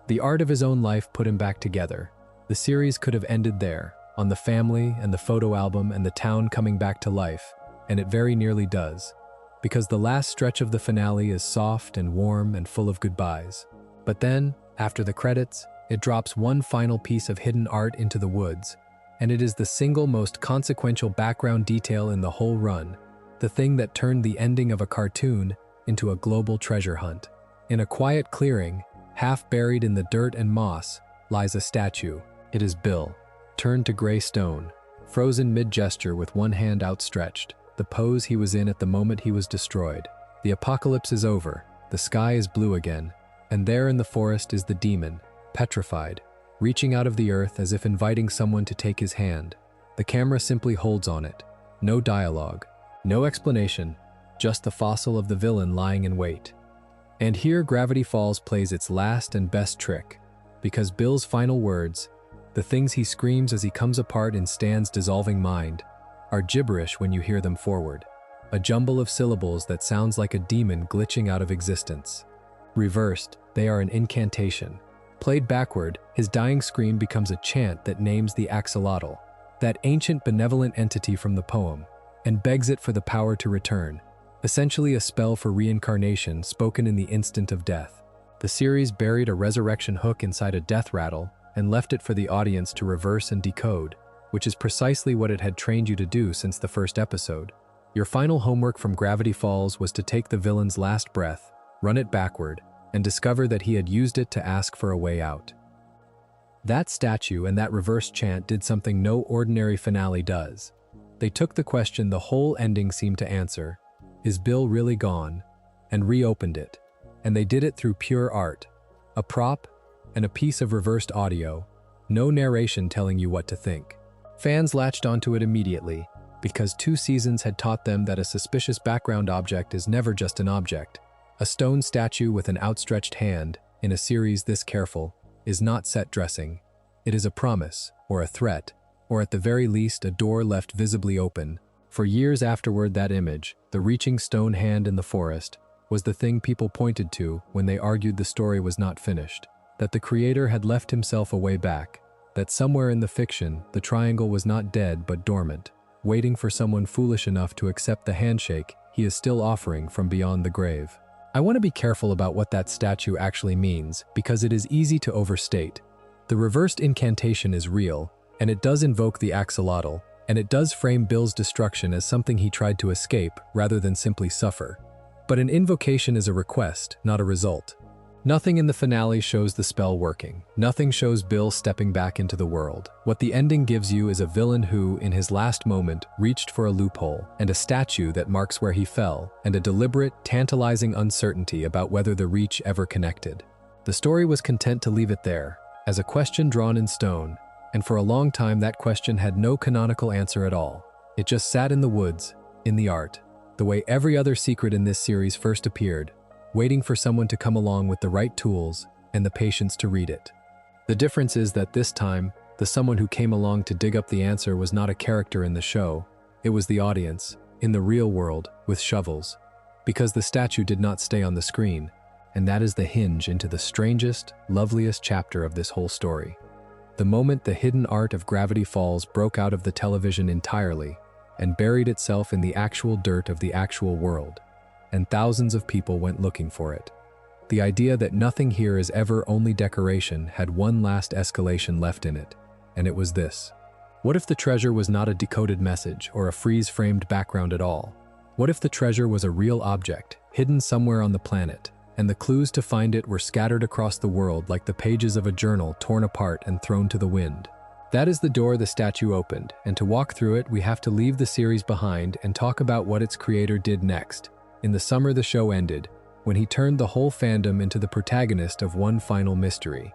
The art of his own life put him back together. The series could have ended there, on the family and the photo album and the town coming back to life, and it very nearly does, because the last stretch of the finale is soft and warm and full of goodbyes. But then, after the credits, it drops one final piece of hidden art into the woods, and it is the single most consequential background detail in the whole run, the thing that turned the ending of a cartoon into a global treasure hunt. In a quiet clearing, half buried in the dirt and moss, lies a statue. It is Bill, turned to gray stone, frozen mid-gesture with one hand outstretched, the pose he was in at the moment he was destroyed. The apocalypse is over, the sky is blue again, and there in the forest is the demon, petrified, reaching out of the earth as if inviting someone to take his hand. The camera simply holds on it. No dialogue, no explanation, just the fossil of the villain lying in wait. And here Gravity Falls plays its last and best trick, because Bill's final words, the things he screams as he comes apart in Stan's dissolving mind, are gibberish when you hear them forward, a jumble of syllables that sounds like a demon glitching out of existence. Reversed, they are an incantation. Played backward, his dying scream becomes a chant that names the axolotl, that ancient benevolent entity from the poem, and begs it for the power to return, essentially a spell for reincarnation spoken in the instant of death. The series buried a resurrection hook inside a death rattle and left it for the audience to reverse and decode, which is precisely what it had trained you to do since the first episode. Your final homework from Gravity Falls was to take the villain's last breath, run it backward, and discover that he had used it to ask for a way out. That statue and that reverse chant did something no ordinary finale does. They took the question the whole ending seemed to answer, is Bill really gone, and reopened it. And they did it through pure art, a prop, and a piece of reversed audio, no narration telling you what to think. Fans latched onto it immediately, because 2 seasons had taught them that a suspicious background object is never just an object. A stone statue with an outstretched hand, in a series this careful, is not set dressing. It is a promise, or a threat, or at the very least a door left visibly open. For years afterward, that image, the reaching stone hand in the forest, was the thing people pointed to when they argued the story was not finished, that the creator had left himself a way back, that somewhere in the fiction, the triangle was not dead but dormant, waiting for someone foolish enough to accept the handshake he is still offering from beyond the grave. I want to be careful about what that statue actually means because it is easy to overstate. The reversed incantation is real, and it does invoke the axolotl, and it does frame Bill's destruction as something he tried to escape rather than simply suffer. But an invocation is a request, not a result. Nothing in the finale shows the spell working. Nothing shows Bill stepping back into the world. What the ending gives you is a villain who, in his last moment, reached for a loophole, and a statue that marks where he fell, and a deliberate, tantalizing uncertainty about whether the reach ever connected. The story was content to leave it there, as a question drawn in stone, and for a long time that question had no canonical answer at all. It just sat in the woods, in the art, the way every other secret in this series first appeared, waiting for someone to come along with the right tools and the patience to read it. The difference is that this time, the someone who came along to dig up the answer was not a character in the show, it was the audience, in the real world, with shovels. Because the statue did not stay on the screen, and that is the hinge into the strangest, loveliest chapter of this whole story. The moment the hidden art of Gravity Falls broke out of the television entirely and buried itself in the actual dirt of the actual world, and thousands of people went looking for it. The idea that nothing here is ever only decoration had one last escalation left in it, and it was this. What if the treasure was not a decoded message or a freeze-framed background at all? What if the treasure was a real object, hidden somewhere on the planet, and the clues to find it were scattered across the world like the pages of a journal torn apart and thrown to the wind? That is the door the statue opened, and to walk through it we have to leave the series behind and talk about what its creator did next. In the summer the show ended, when he turned the whole fandom into the protagonist of one final mystery.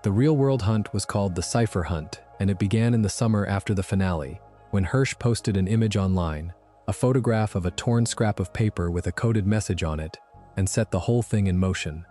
The real-world hunt was called the Cipher Hunt, and it began in the summer after the finale, when Hirsch posted an image online, a photograph of a torn scrap of paper with a coded message on it, and set the whole thing in motion.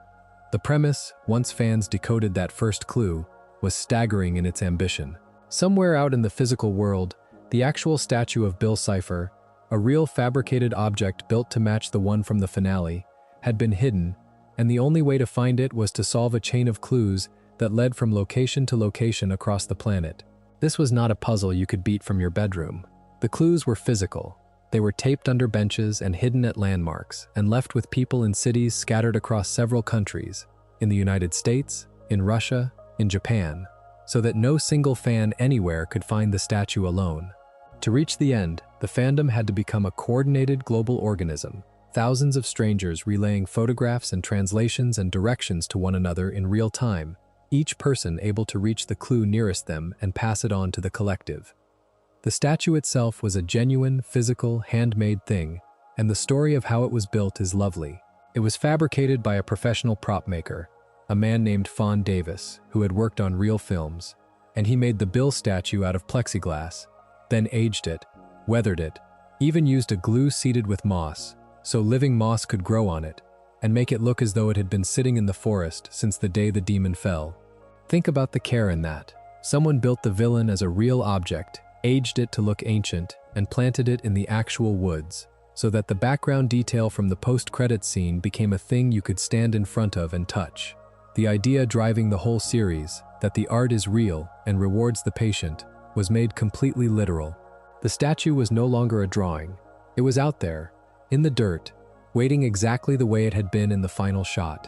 The premise, once fans decoded that first clue, was staggering in its ambition. Somewhere out in the physical world, the actual statue of Bill Cipher, a real fabricated object built to match the one from the finale, had been hidden, and the only way to find it was to solve a chain of clues that led from location to location across the planet. This was not a puzzle you could beat from your bedroom. The clues were physical. They were taped under benches and hidden at landmarks, and left with people in cities scattered across several countries, in the United States, in Russia, in Japan, so that no single fan anywhere could find the statue alone. To reach the end, the fandom had to become a coordinated global organism, thousands of strangers relaying photographs and translations and directions to one another in real time, each person able to reach the clue nearest them and pass it on to the collective. The statue itself was a genuine, physical, handmade thing, and the story of how it was built is lovely. It was fabricated by a professional prop maker, a man named Fawn Davis, who had worked on real films, and he made the Bill statue out of plexiglass, then aged it, weathered it, even used a glue seeded with moss, so living moss could grow on it, and make it look as though it had been sitting in the forest since the day the demon fell. Think about the care in that. Someone built the villain as a real object, aged it to look ancient, and planted it in the actual woods, so that the background detail from the post-credits scene became a thing you could stand in front of and touch. The idea driving the whole series, that the art is real and rewards the patient, was made completely literal. The statue was no longer a drawing. It was out there, in the dirt, waiting exactly the way it had been in the final shot.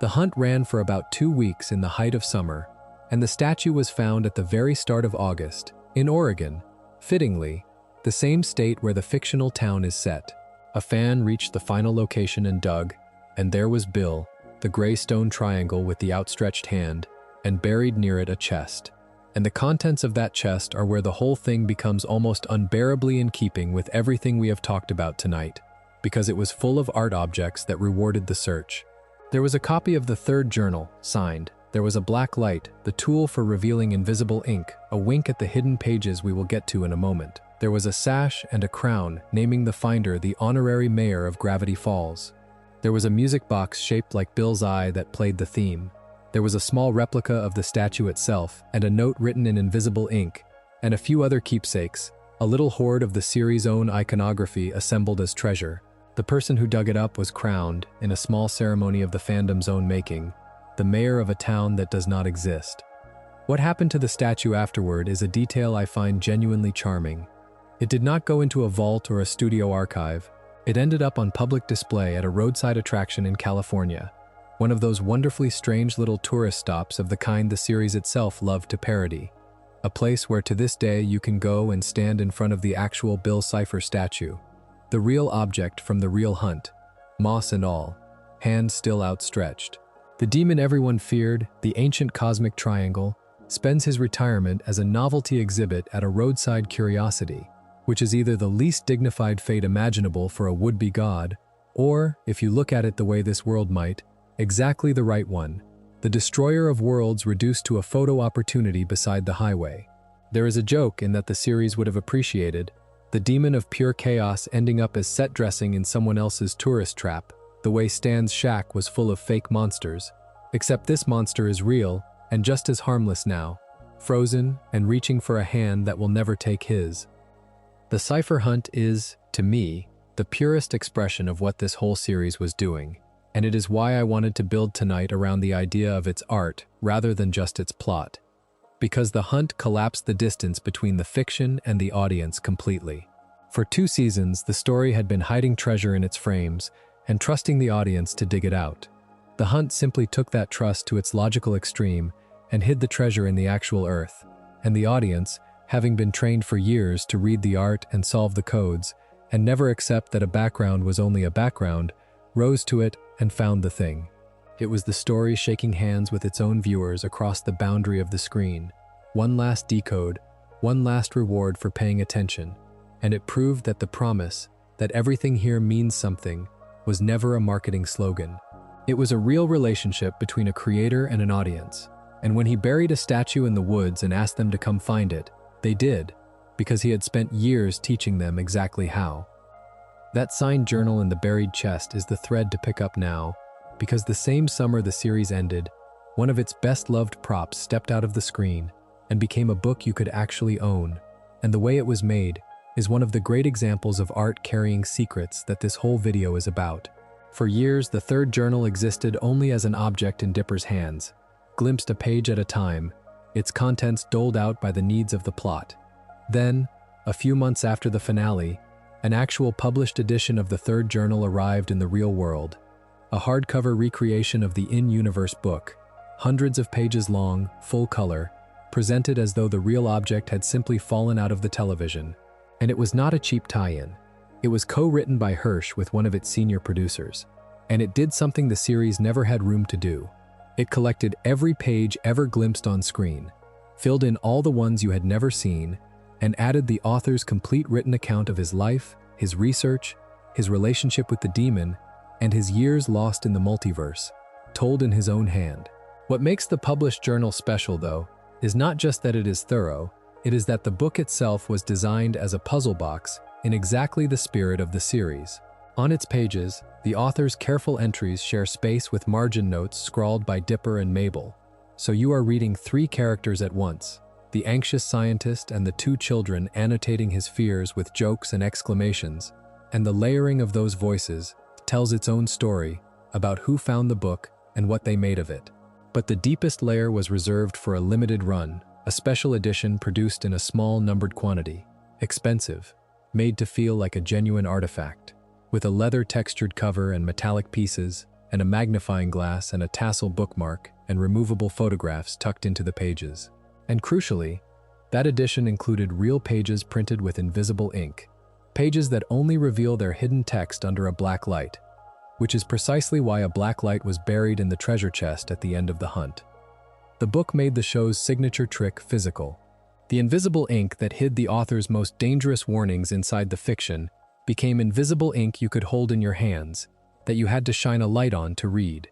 The hunt ran for about 2 weeks in the height of summer, and the statue was found at the very start of August, in Oregon, fittingly, the same state where the fictional town is set. A fan reached the final location and dug, and there was Bill, the gray stone triangle with the outstretched hand, and buried near it a chest. And the contents of that chest are where the whole thing becomes almost unbearably in keeping with everything we have talked about tonight, because it was full of art objects that rewarded the search. There was a copy of the third journal, signed. There was a black light, the tool for revealing invisible ink, a wink at the hidden pages we will get to in a moment. There was a sash and a crown naming the finder the honorary mayor of Gravity Falls. There was a music box shaped like Bill's eye that played the theme. There was a small replica of the statue itself and a note written in invisible ink, and a few other keepsakes, a little hoard of the series' own iconography assembled as treasure. The person who dug it up was crowned, in a small ceremony of the fandom's own making, the mayor of a town that does not exist. What happened to the statue afterward is a detail I find genuinely charming. It did not go into a vault or a studio archive. It ended up on public display at a roadside attraction in California, one of those wonderfully strange little tourist stops of the kind the series itself loved to parody. A place where to this day you can go and stand in front of the actual Bill Cipher statue, the real object from the real hunt, moss and all, hands still outstretched. The demon everyone feared, the ancient cosmic triangle, spends his retirement as a novelty exhibit at a roadside curiosity, which is either the least dignified fate imaginable for a would-be god, or, if you look at it the way this world might, exactly the right one, the destroyer of worlds reduced to a photo opportunity beside the highway. There is a joke in that the series would have appreciated, the demon of pure chaos ending up as set dressing in someone else's tourist trap, the way Stan's shack was full of fake monsters, except this monster is real and just as harmless now, frozen and reaching for a hand that will never take his. The Cipher hunt is, to me, the purest expression of what this whole series was doing, and it is why I wanted to build tonight around the idea of its art rather than just its plot. Because the hunt collapsed the distance between the fiction and the audience completely. For 2 seasons, the story had been hiding treasure in its frames and trusting the audience to dig it out. The hunt simply took that trust to its logical extreme and hid the treasure in the actual earth, and the audience, having been trained for years to read the art and solve the codes, and never accept that a background was only a background, rose to it and found the thing. It was the story shaking hands with its own viewers across the boundary of the screen. One last decode, one last reward for paying attention, and it proved that the promise, that everything here means something, was never a marketing slogan. It was a real relationship between a creator and an audience, and when he buried a statue in the woods and asked them to come find it, they did, because he had spent years teaching them exactly how. That signed journal in the buried chest is the thread to pick up now, because the same summer the series ended, one of its best-loved props stepped out of the screen and became a book you could actually own, and the way it was made is one of the great examples of art carrying secrets that this whole video is about. For years, the third journal existed only as an object in Dipper's hands, glimpsed a page at a time, its contents doled out by the needs of the plot. Then, a few months after the finale, an actual published edition of the third journal arrived in the real world, a hardcover recreation of the in-universe book, hundreds of pages long, full color, presented as though the real object had simply fallen out of the television. And it was not a cheap tie-in. It was co-written by Hirsch with one of its senior producers, and it did something the series never had room to do. It collected every page ever glimpsed on screen, filled in all the ones you had never seen, and added the author's complete written account of his life, his research, his relationship with the demon, and his years lost in the multiverse, told in his own hand. What makes the published journal special, though, is not just that it is thorough, it is that the book itself was designed as a puzzle box in exactly the spirit of the series. On its pages, the author's careful entries share space with margin notes scrawled by Dipper and Mabel, so you are reading 3 characters at once, the anxious scientist and the 2 children annotating his fears with jokes and exclamations, and the layering of those voices tells its own story about who found the book and what they made of it. But the deepest layer was reserved for a limited run, a special edition produced in a small numbered quantity, expensive, made to feel like a genuine artifact, with a leather-textured cover and metallic pieces, and a magnifying glass and a tassel bookmark and removable photographs tucked into the pages. And crucially, that edition included real pages printed with invisible ink, pages that only reveal their hidden text under a black light, which is precisely why a black light was buried in the treasure chest at the end of the hunt. The book made the show's signature trick physical. The invisible ink that hid the author's most dangerous warnings inside the fiction became invisible ink you could hold in your hands, that you had to shine a light on to read.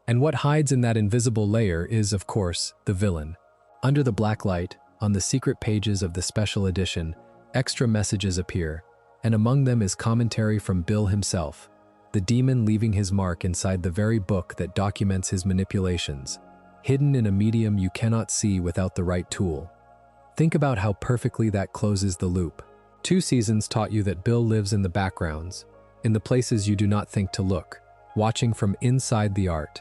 And what hides in that invisible layer is, of course, the villain. Under the black light, on the secret pages of the special edition, extra messages appear, and among them is commentary from Bill himself, the demon leaving his mark inside the very book that documents his manipulations, hidden in a medium you cannot see without the right tool. Think about how perfectly that closes the loop. 2 seasons taught you that Bill lives in the backgrounds, in the places you do not think to look, watching from inside the art.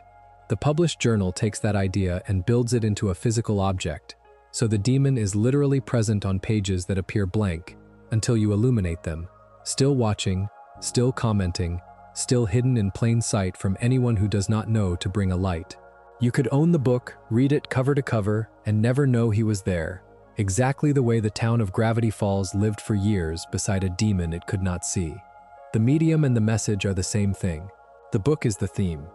The published journal takes that idea and builds it into a physical object, so the demon is literally present on pages that appear blank until you illuminate them, still watching, still commenting, still hidden in plain sight from anyone who does not know to bring a light. You could own the book, read it cover to cover, and never know he was there, exactly the way the town of Gravity Falls lived for years beside a demon it could not see. The medium and the message are the same thing. The book is the theme.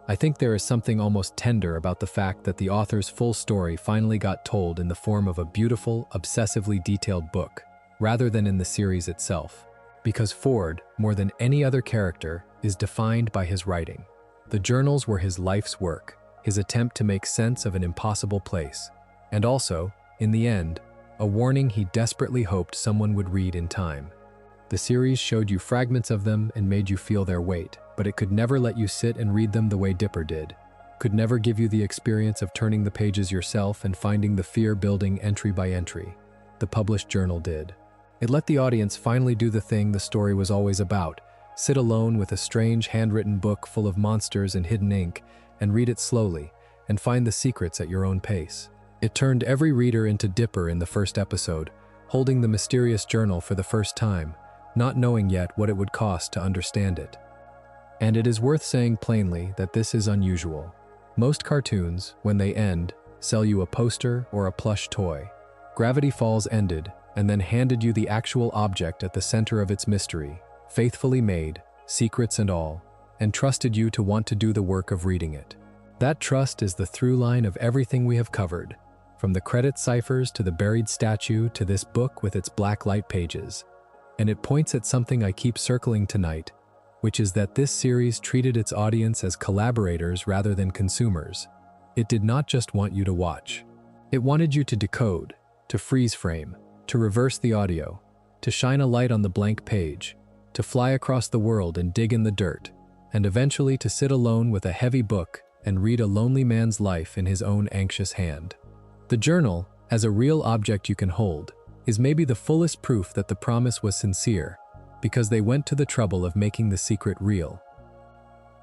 I think there is something almost tender about the fact that the author's full story finally got told in the form of a beautiful, obsessively detailed book, rather than in the series itself. Because Ford, more than any other character, is defined by his writing. The journals were his life's work, his attempt to make sense of an impossible place, and also, in the end, a warning he desperately hoped someone would read in time. The series showed you fragments of them and made you feel their weight, but it could never let you sit and read them the way Dipper did. Could never give you the experience of turning the pages yourself and finding the fear building entry by entry. The published journal did. It let the audience finally do the thing the story was always about, sit alone with a strange handwritten book full of monsters and hidden ink, and read it slowly, and find the secrets at your own pace. It turned every reader into Dipper in the first episode, holding the mysterious journal for the first time, not knowing yet what it would cost to understand it. And it is worth saying plainly that this is unusual. Most cartoons, when they end, sell you a poster or a plush toy. Gravity Falls ended, and then handed you the actual object at the center of its mystery, faithfully made, secrets and all, and trusted you to want to do the work of reading it. That trust is the through line of everything we have covered, from the credit ciphers to the buried statue to this book with its black light pages. And it points at something I keep circling tonight, which is that this series treated its audience as collaborators rather than consumers. It did not just want you to watch. It wanted you to decode, to freeze frame, to reverse the audio, to shine a light on the blank page, to fly across the world and dig in the dirt, and eventually to sit alone with a heavy book and read a lonely man's life in his own anxious hand. The journal, as a real object you can hold, is maybe the fullest proof that the promise was sincere, because they went to the trouble of making the secret real.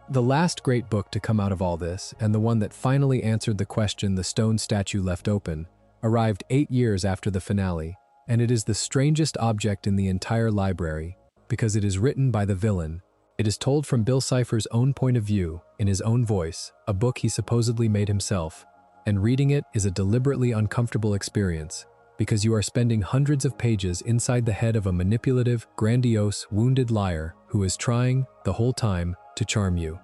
The last great book to come out of all this, and the one that finally answered the question the stone statue left open, arrived 8 years after the finale, and it is the strangest object in the entire library, because it is written by the villain. It is told from Bill Cipher's own point of view, in his own voice, a book he supposedly made himself, and reading it is a deliberately uncomfortable experience, because you are spending hundreds of pages inside the head of a manipulative, grandiose, wounded liar who is trying, the whole time, to charm you.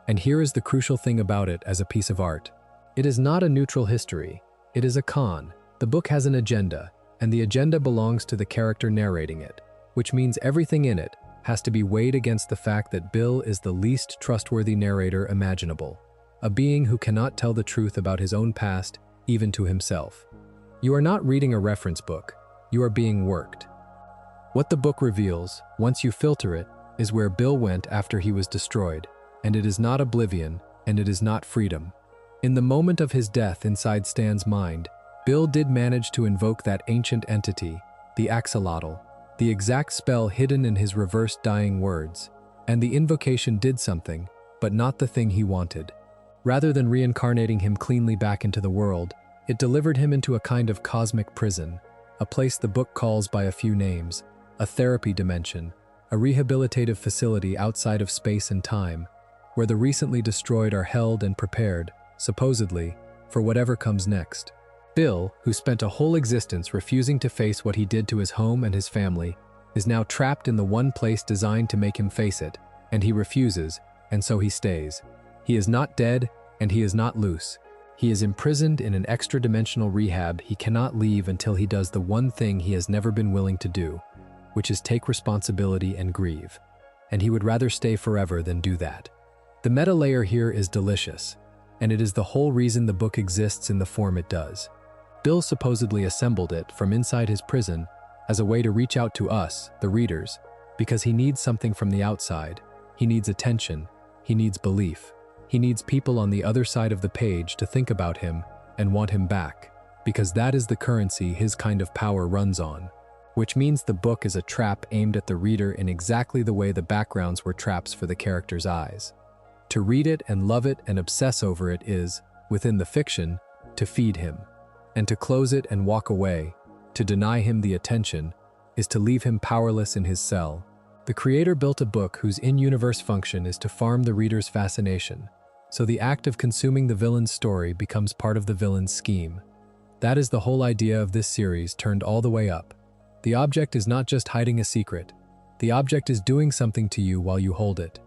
And here is the crucial thing about it as a piece of art. It is not a neutral history. It is a con. The book has an agenda, and the agenda belongs to the character narrating it, which means everything in it has to be weighed against the fact that Bill is the least trustworthy narrator imaginable, a being who cannot tell the truth about his own past, even to himself. You are not reading a reference book, you are being worked. What the book reveals, once you filter it, is where Bill went after he was destroyed, and it is not oblivion, and it is not freedom. In the moment of his death inside Stan's mind, Bill did manage to invoke that ancient entity, the axolotl, the exact spell hidden in his reversed dying words, and the invocation did something, but not the thing he wanted. Rather than reincarnating him cleanly back into the world, it delivered him into a kind of cosmic prison, a place the book calls by a few names, a therapy dimension, a rehabilitative facility outside of space and time, where the recently destroyed are held and prepared, supposedly, for whatever comes next. Bill, who spent a whole existence refusing to face what he did to his home and his family, is now trapped in the one place designed to make him face it, and he refuses, and so he stays. He is not dead, and he is not loose. He is imprisoned in an extra-dimensional rehab he cannot leave until he does the one thing he has never been willing to do, which is take responsibility and grieve. And he would rather stay forever than do that. The meta layer here is delicious, and it is the whole reason the book exists in the form it does. Bill supposedly assembled it from inside his prison as a way to reach out to us, the readers, because he needs something from the outside. He needs attention. He needs belief. He needs people on the other side of the page to think about him and want him back, because that is the currency his kind of power runs on. Which means the book is a trap aimed at the reader in exactly the way the backgrounds were traps for the characters' eyes. To read it and love it and obsess over it is, within the fiction, to feed him. And to close it and walk away, to deny him the attention, is to leave him powerless in his cell. The creator built a book whose in-universe function is to farm the reader's fascination, so the act of consuming the villain's story becomes part of the villain's scheme. That is the whole idea of this series turned all the way up. The object is not just hiding a secret. The object is doing something to you while you hold it.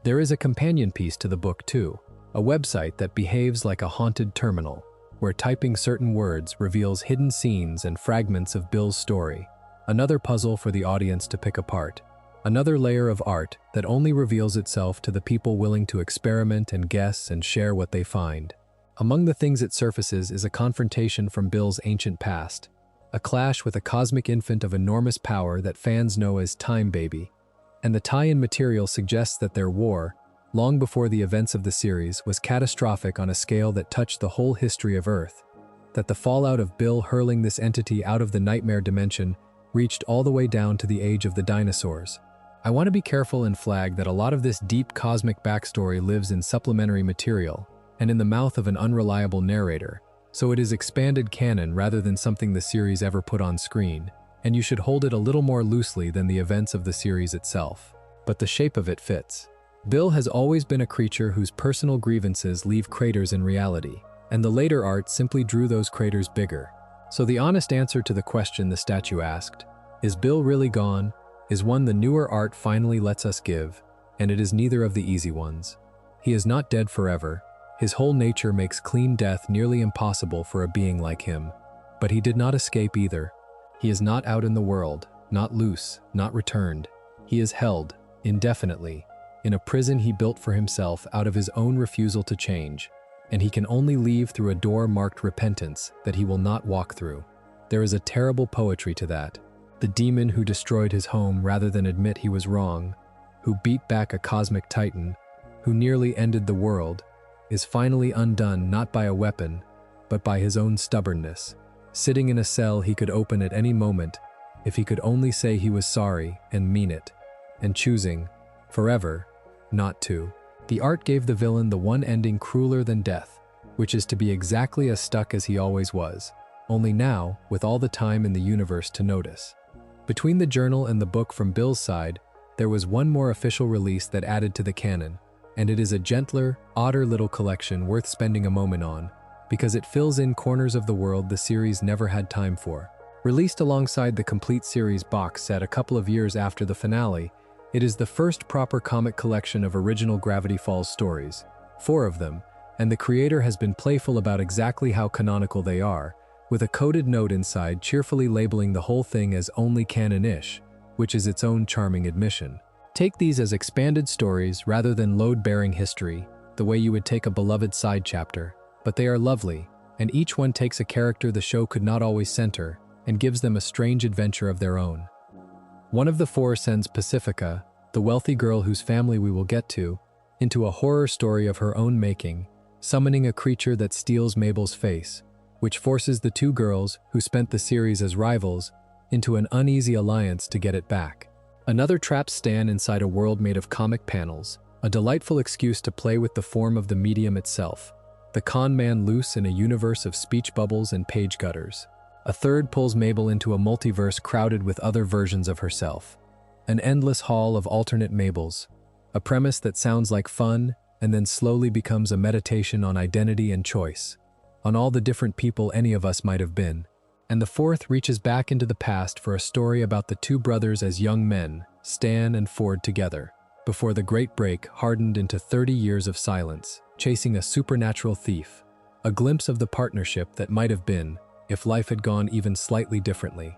There is a companion piece to the book too, a website that behaves like a haunted terminal, where typing certain words reveals hidden scenes and fragments of Bill's story. Another puzzle for the audience to pick apart. Another layer of art that only reveals itself to the people willing to experiment and guess and share what they find. Among the things it surfaces is a confrontation from Bill's ancient past, a clash with a cosmic infant of enormous power that fans know as Time Baby, and the tie-in material suggests that their war, long before the events of the series, was catastrophic on a scale that touched the whole history of Earth, that the fallout of Bill hurling this entity out of the nightmare dimension reached all the way down to the age of the dinosaurs. I want to be careful and flag that a lot of this deep cosmic backstory lives in supplementary material and in the mouth of an unreliable narrator, so it is expanded canon rather than something the series ever put on screen, and you should hold it a little more loosely than the events of the series itself. But the shape of it fits. Bill has always been a creature whose personal grievances leave craters in reality, and the later art simply drew those craters bigger. So the honest answer to the question the statue asked, is Bill really gone, is one the newer art finally lets us give, and it is neither of the easy ones. He is not dead forever. His whole nature makes clean death nearly impossible for a being like him. But he did not escape either. He is not out in the world, not loose, not returned. He is held, indefinitely, in a prison he built for himself out of his own refusal to change, and he can only leave through a door marked repentance that he will not walk through. There is a terrible poetry to that. The demon who destroyed his home rather than admit he was wrong, who beat back a cosmic titan, who nearly ended the world, is finally undone not by a weapon, but by his own stubbornness, sitting in a cell he could open at any moment if he could only say he was sorry and mean it, and choosing, forever, not to. The art gave the villain the one ending crueler than death, which is to be exactly as stuck as he always was, only now with all the time in the universe to notice. Between the journal and the book from Bill's side, there was one more official release that added to the canon, and it is a gentler, odder little collection worth spending a moment on, because it fills in corners of the world the series never had time for. Released alongside the complete series box set a couple of years after the finale, it is the first proper comic collection of original Gravity Falls stories, 4 of them, and the creator has been playful about exactly how canonical they are, with a coded note inside cheerfully labeling the whole thing as only canon-ish, which is its own charming admission. Take these as expanded stories rather than load-bearing history, the way you would take a beloved side chapter, but they are lovely, and each one takes a character the show could not always center and gives them a strange adventure of their own. One of the 4 sends Pacifica, the wealthy girl whose family we will get to, into a horror story of her own making, summoning a creature that steals Mabel's face, which forces the 2 girls, who spent the series as rivals, into an uneasy alliance to get it back. Another traps Stan inside a world made of comic panels, a delightful excuse to play with the form of the medium itself, the con man loose in a universe of speech bubbles and page gutters. A third pulls Mabel into a multiverse crowded with other versions of herself. An endless hall of alternate Mabels, a premise that sounds like fun and then slowly becomes a meditation on identity and choice, on all the different people any of us might have been. And the 4th reaches back into the past for a story about the 2 brothers as young men, Stan and Ford together, before the Great Break hardened into 30 years of silence, chasing a supernatural thief, a glimpse of the partnership that might have been, if life had gone even slightly differently.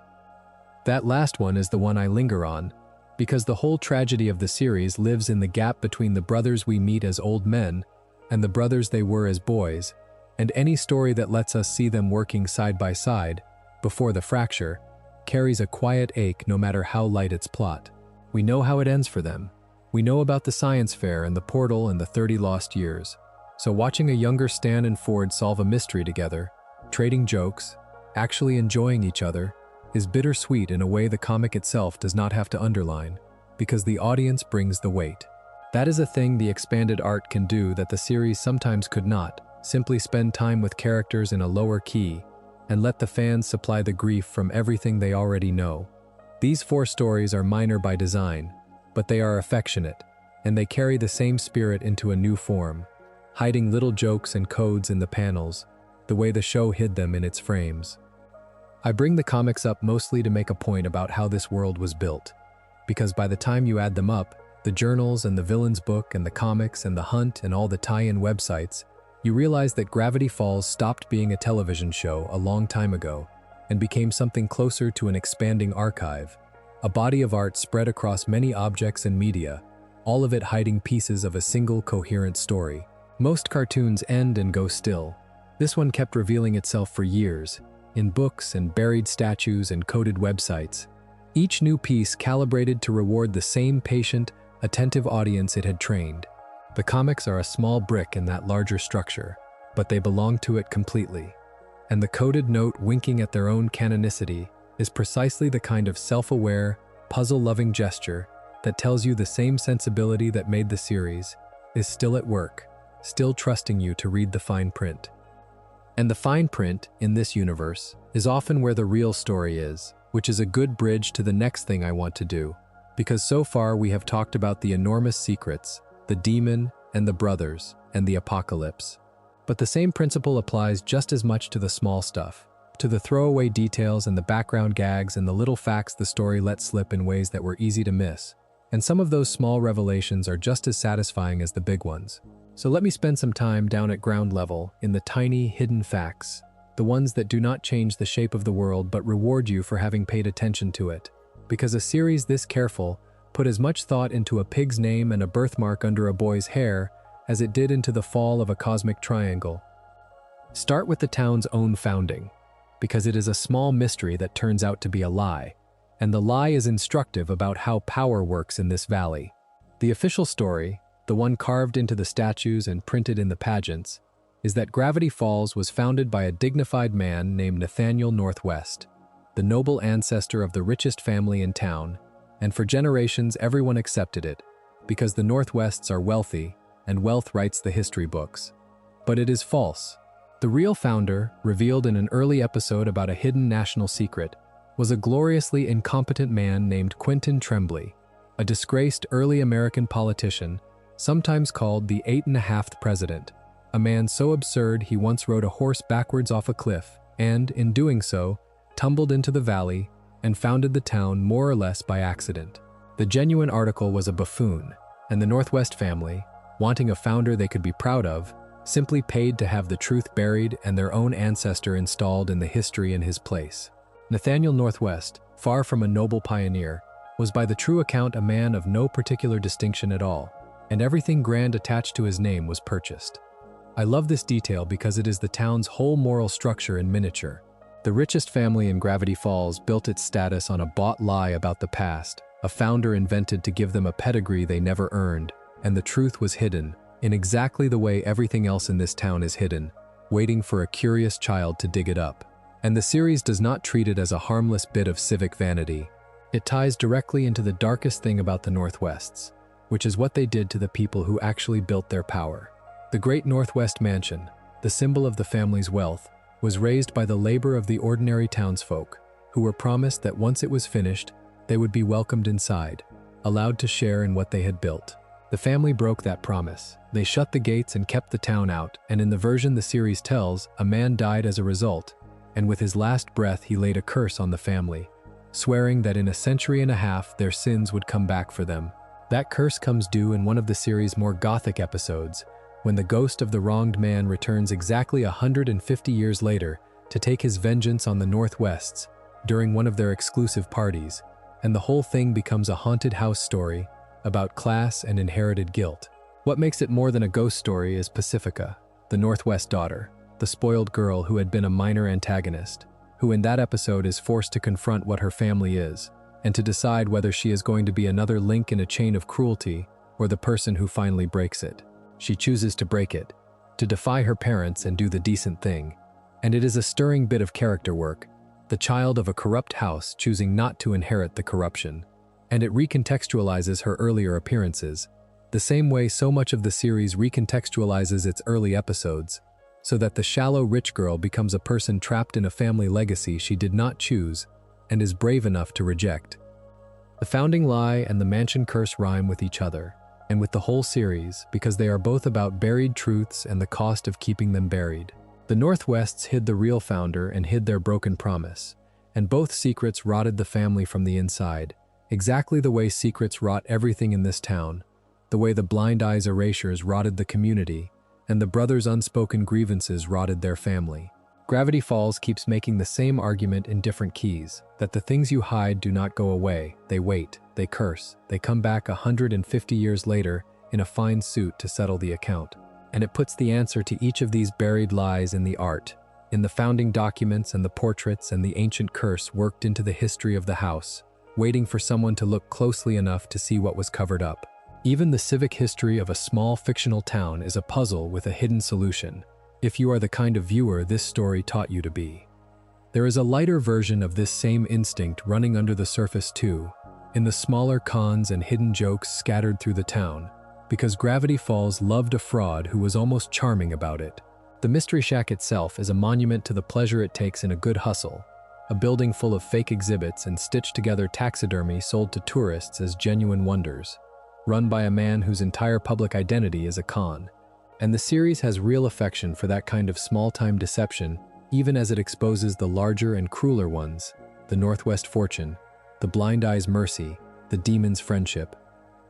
That last one is the one I linger on, because the whole tragedy of the series lives in the gap between the brothers we meet as old men and the brothers they were as boys, and any story that lets us see them working side by side, before the fracture, carries a quiet ache no matter how light its plot. We know how it ends for them. We know about the science fair and the portal and the 30 lost years. So watching a younger Stan and Ford solve a mystery together, trading jokes, actually enjoying each other, is bittersweet in a way the comic itself does not have to underline, because the audience brings the weight. That is a thing the expanded art can do that the series sometimes could not, simply spend time with characters in a lower key and let the fans supply the grief from everything they already know. These 4 stories are minor by design, but they are affectionate, and they carry the same spirit into a new form, hiding little jokes and codes in the panels, the way the show hid them in its frames. I bring the comics up mostly to make a point about how this world was built, because by the time you add them up, the journals and the villain's book and the comics and the hunt and all the tie-in websites, you realize that Gravity Falls stopped being a television show a long time ago and became something closer to an expanding archive, a body of art spread across many objects and media, all of it hiding pieces of a single coherent story. Most cartoons end and go still. This one kept revealing itself for years, in books and buried statues and coded websites. Each new piece calibrated to reward the same patient, attentive audience it had trained. The comics are a small brick in that larger structure, but they belong to it completely. And the coded note winking at their own canonicity is precisely the kind of self-aware, puzzle-loving gesture that tells you the same sensibility that made the series is still at work, still trusting you to read the fine print. And the fine print, in this universe, is often where the real story is, which is a good bridge to the next thing I want to do, because so far we have talked about the enormous secrets, the demon and the brothers, and the apocalypse. But the same principle applies just as much to the small stuff, to the throwaway details and the background gags and the little facts the story let slip in ways that were easy to miss. And some of those small revelations are just as satisfying as the big ones. So let me spend some time down at ground level in the tiny, hidden facts, the ones that do not change the shape of the world but reward you for having paid attention to it. Because a series this careful put as much thought into a pig's name and a birthmark under a boy's hair as it did into the fall of a cosmic triangle. Start with the town's own founding, because it is a small mystery that turns out to be a lie, and the lie is instructive about how power works in this valley. The official story, the one carved into the statues and printed in the pageants, is that Gravity Falls was founded by a dignified man named Nathaniel Northwest, the noble ancestor of the richest family in town, and for generations everyone accepted it, because the Northwests are wealthy, and wealth writes the history books. But it is false. The real founder, revealed in an early episode about a hidden national secret, was a gloriously incompetent man named Quentin Tremblay, a disgraced early American politician, sometimes called the 8.5th president, a man so absurd he once rode a horse backwards off a cliff and, in doing so, tumbled into the valley and founded the town more or less by accident. The genuine article was a buffoon, and the Northwest family, wanting a founder they could be proud of, simply paid to have the truth buried and their own ancestor installed in the history in his place. Nathaniel Northwest, far from a noble pioneer, was by the true account a man of no particular distinction at all, and everything grand attached to his name was purchased. I love this detail because it is the town's whole moral structure in miniature. The richest family in Gravity Falls built its status on a bought lie about the past, a founder invented to give them a pedigree they never earned, and the truth was hidden, in exactly the way everything else in this town is hidden, waiting for a curious child to dig it up. And the series does not treat it as a harmless bit of civic vanity. It ties directly into the darkest thing about the Northwests, which is what they did to the people who actually built their power. The Great Northwest Mansion, the symbol of the family's wealth, was raised by the labor of the ordinary townsfolk, who were promised that once it was finished, they would be welcomed inside, allowed to share in what they had built. The family broke that promise. They shut the gates and kept the town out, and in the version the series tells, a man died as a result, and with his last breath he laid a curse on the family, swearing that in a century and a half their sins would come back for them. That curse comes due in one of the series' more gothic episodes, when the ghost of the wronged man returns exactly 150 years later to take his vengeance on the Northwests during one of their exclusive parties, and the whole thing becomes a haunted house story about class and inherited guilt. What makes it more than a ghost story is Pacifica, the Northwest daughter, the spoiled girl who had been a minor antagonist, who in that episode is forced to confront what her family is, and to decide whether she is going to be another link in a chain of cruelty or the person who finally breaks it. She chooses to break it, to defy her parents and do the decent thing. And it is a stirring bit of character work, the child of a corrupt house choosing not to inherit the corruption. And it recontextualizes her earlier appearances, the same way so much of the series recontextualizes its early episodes, so that the shallow rich girl becomes a person trapped in a family legacy she did not choose and is brave enough to reject. The founding lie and the mansion curse rhyme with each other, and with the whole series, because they are both about buried truths and the cost of keeping them buried. The Northwests hid the real founder and hid their broken promise, and both secrets rotted the family from the inside, exactly the way secrets rot everything in this town, the way the blind eyes erasures rotted the community, and the brothers' unspoken grievances rotted their family. Gravity Falls keeps making the same argument in different keys, that the things you hide do not go away, they wait, they curse, they come back 150 years later in a fine suit to settle the account. And it puts the answer to each of these buried lies in the art, in the founding documents and the portraits and the ancient curse worked into the history of the house, waiting for someone to look closely enough to see what was covered up. Even the civic history of a small fictional town is a puzzle with a hidden solution, if you are the kind of viewer this story taught you to be. There is a lighter version of this same instinct running under the surface too, in the smaller cons and hidden jokes scattered through the town, because Gravity Falls loved a fraud who was almost charming about it. The Mystery Shack itself is a monument to the pleasure it takes in a good hustle, a building full of fake exhibits and stitched-together taxidermy sold to tourists as genuine wonders, run by a man whose entire public identity is a con. And the series has real affection for that kind of small-time deception, even as it exposes the larger and crueler ones, the Northwest Fortune, the Blind Eye's Mercy, the Demon's Friendship.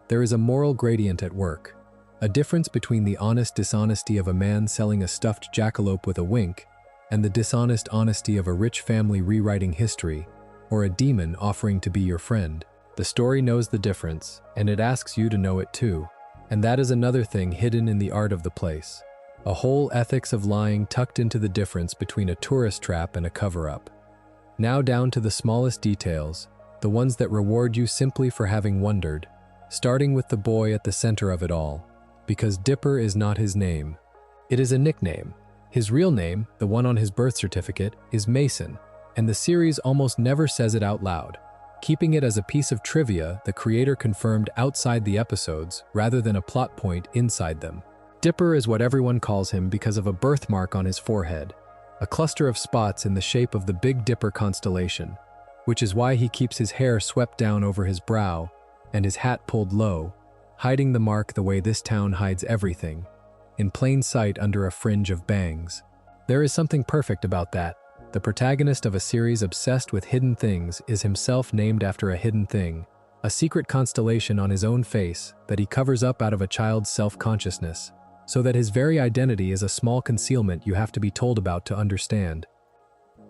There is a moral gradient at work, a difference between the honest dishonesty of a man selling a stuffed jackalope with a wink and the dishonest honesty of a rich family rewriting history, or a demon offering to be your friend. The story knows the difference, and it asks you to know it too. And that is another thing hidden in the art of the place. A whole ethics of lying tucked into the difference between a tourist trap and a cover-up. Now down to the smallest details, the ones that reward you simply for having wondered, starting with the boy at the center of it all. Because Dipper is not his name. It is a nickname. His real name, the one on his birth certificate, is Mason, and the series almost never says it out loud. Keeping it as a piece of trivia the creator confirmed outside the episodes rather than a plot point inside them. Dipper is what everyone calls him because of a birthmark on his forehead, a cluster of spots in the shape of the Big Dipper constellation, which is why he keeps his hair swept down over his brow and his hat pulled low, hiding the mark the way this town hides everything, in plain sight under a fringe of bangs. There is something perfect about that. The protagonist of a series obsessed with hidden things is himself named after a hidden thing, a secret constellation on his own face that he covers up out of a child's self-consciousness, so that his very identity is a small concealment you have to be told about to understand.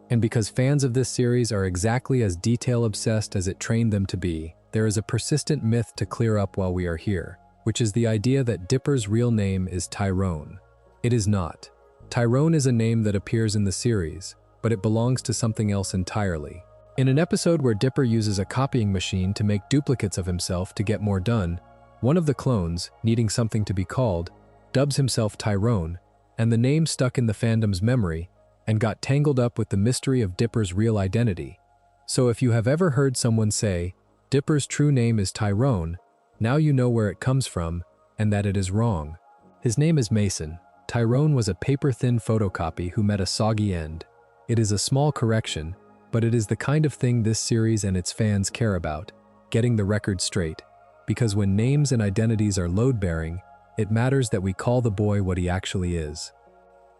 And because fans of this series are exactly as detail-obsessed as it trained them to be, there is a persistent myth to clear up while we are here, which is the idea that Dipper's real name is Tyrone. It is not. Tyrone is a name that appears in the series, but it belongs to something else entirely. In an episode where Dipper uses a copying machine to make duplicates of himself to get more done, one of the clones, needing something to be called, dubs himself Tyrone, and the name stuck in the fandom's memory and got tangled up with the mystery of Dipper's real identity. So if you have ever heard someone say, Dipper's true name is Tyrone, now you know where it comes from and that it is wrong. His name is Mason. Tyrone was a paper-thin photocopy who met a soggy end. It is a small correction, but it is the kind of thing this series and its fans care about, getting the record straight. Because when names and identities are load-bearing, it matters that we call the boy what he actually is.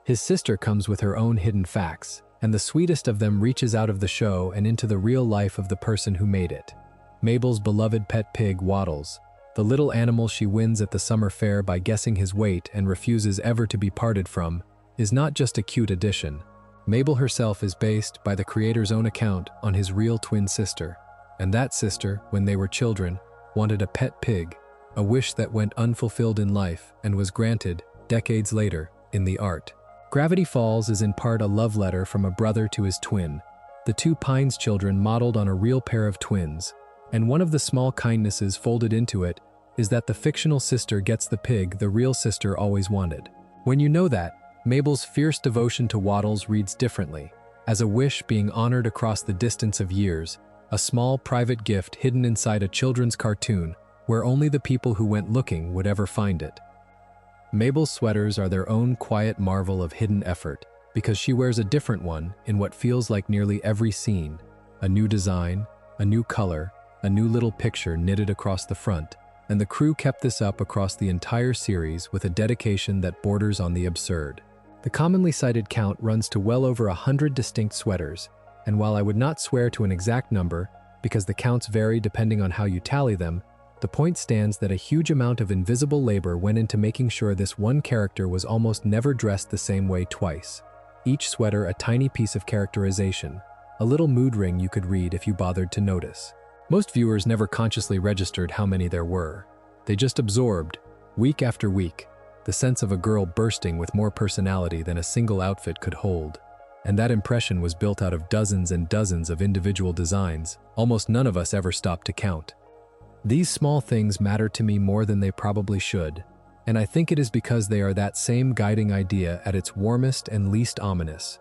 His sister comes with her own hidden facts, and the sweetest of them reaches out of the show and into the real life of the person who made it. Mabel's beloved pet pig, Waddles, the little animal she wins at the summer fair by guessing his weight and refuses ever to be parted from, is not just a cute addition. Mabel herself is based, by the creator's own account, on his real twin sister. And that sister, when they were children, wanted a pet pig, a wish that went unfulfilled in life and was granted, decades later, in the art. Gravity Falls is in part a love letter from a brother to his twin, the two Pines children modeled on a real pair of twins. And one of the small kindnesses folded into it is that the fictional sister gets the pig the real sister always wanted. When you know that, Mabel's fierce devotion to Waddles reads differently, as a wish being honored across the distance of years, a small private gift hidden inside a children's cartoon where only the people who went looking would ever find it. Mabel's sweaters are their own quiet marvel of hidden effort, because she wears a different one in what feels like nearly every scene, a new design, a new color, a new little picture knitted across the front, and the crew kept this up across the entire series with a dedication that borders on the absurd. The commonly cited count runs to well over 100 distinct sweaters, and while I would not swear to an exact number, because the counts vary depending on how you tally them, the point stands that a huge amount of invisible labor went into making sure this one character was almost never dressed the same way twice. Each sweater a tiny piece of characterization, a little mood ring you could read if you bothered to notice. Most viewers never consciously registered how many there were. They just absorbed, week after week, the sense of a girl bursting with more personality than a single outfit could hold. And that impression was built out of dozens and dozens of individual designs. Almost none of us ever stopped to count. These small things matter to me more than they probably should, and I think it is because they are that same guiding idea at its warmest and least ominous.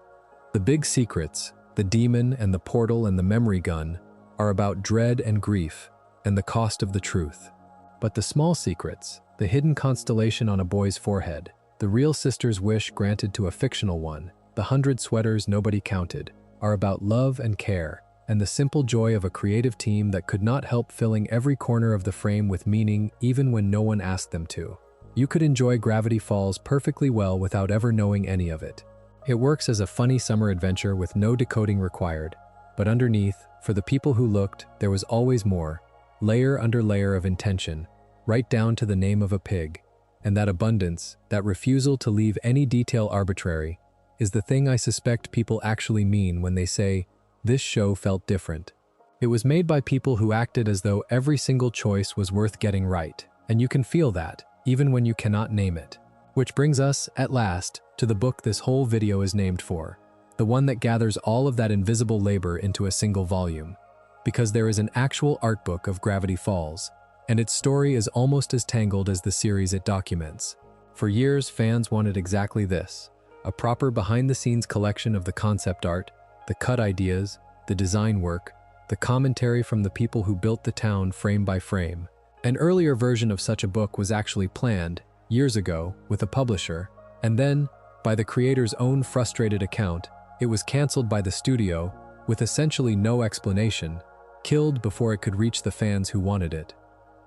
The big secrets, the demon and the portal and the memory gun, are about dread and grief and the cost of the truth. But the small secrets, the hidden constellation on a boy's forehead, the real sister's wish granted to a fictional one, the 100 sweaters nobody counted, are about love and care, and the simple joy of a creative team that could not help filling every corner of the frame with meaning even when no one asked them to. You could enjoy Gravity Falls perfectly well without ever knowing any of it. It works as a funny summer adventure with no decoding required, but underneath, for the people who looked, there was always more, layer under layer of intention, right down to the name of a pig. And that abundance, that refusal to leave any detail arbitrary, is the thing I suspect people actually mean when they say, "This show felt different." It was made by people who acted as though every single choice was worth getting right, and you can feel that, even when you cannot name it. Which brings us, at last, to the book this whole video is named for, the one that gathers all of that invisible labor into a single volume. Because there is an actual art book of Gravity Falls, and its story is almost as tangled as the series it documents. For years, fans wanted exactly this, a proper behind-the-scenes collection of the concept art, the cut ideas, the design work, the commentary from the people who built the town frame by frame. An earlier version of such a book was actually planned, years ago, with a publisher, and then, by the creator's own frustrated account, it was cancelled by the studio, with essentially no explanation, killed before it could reach the fans who wanted it.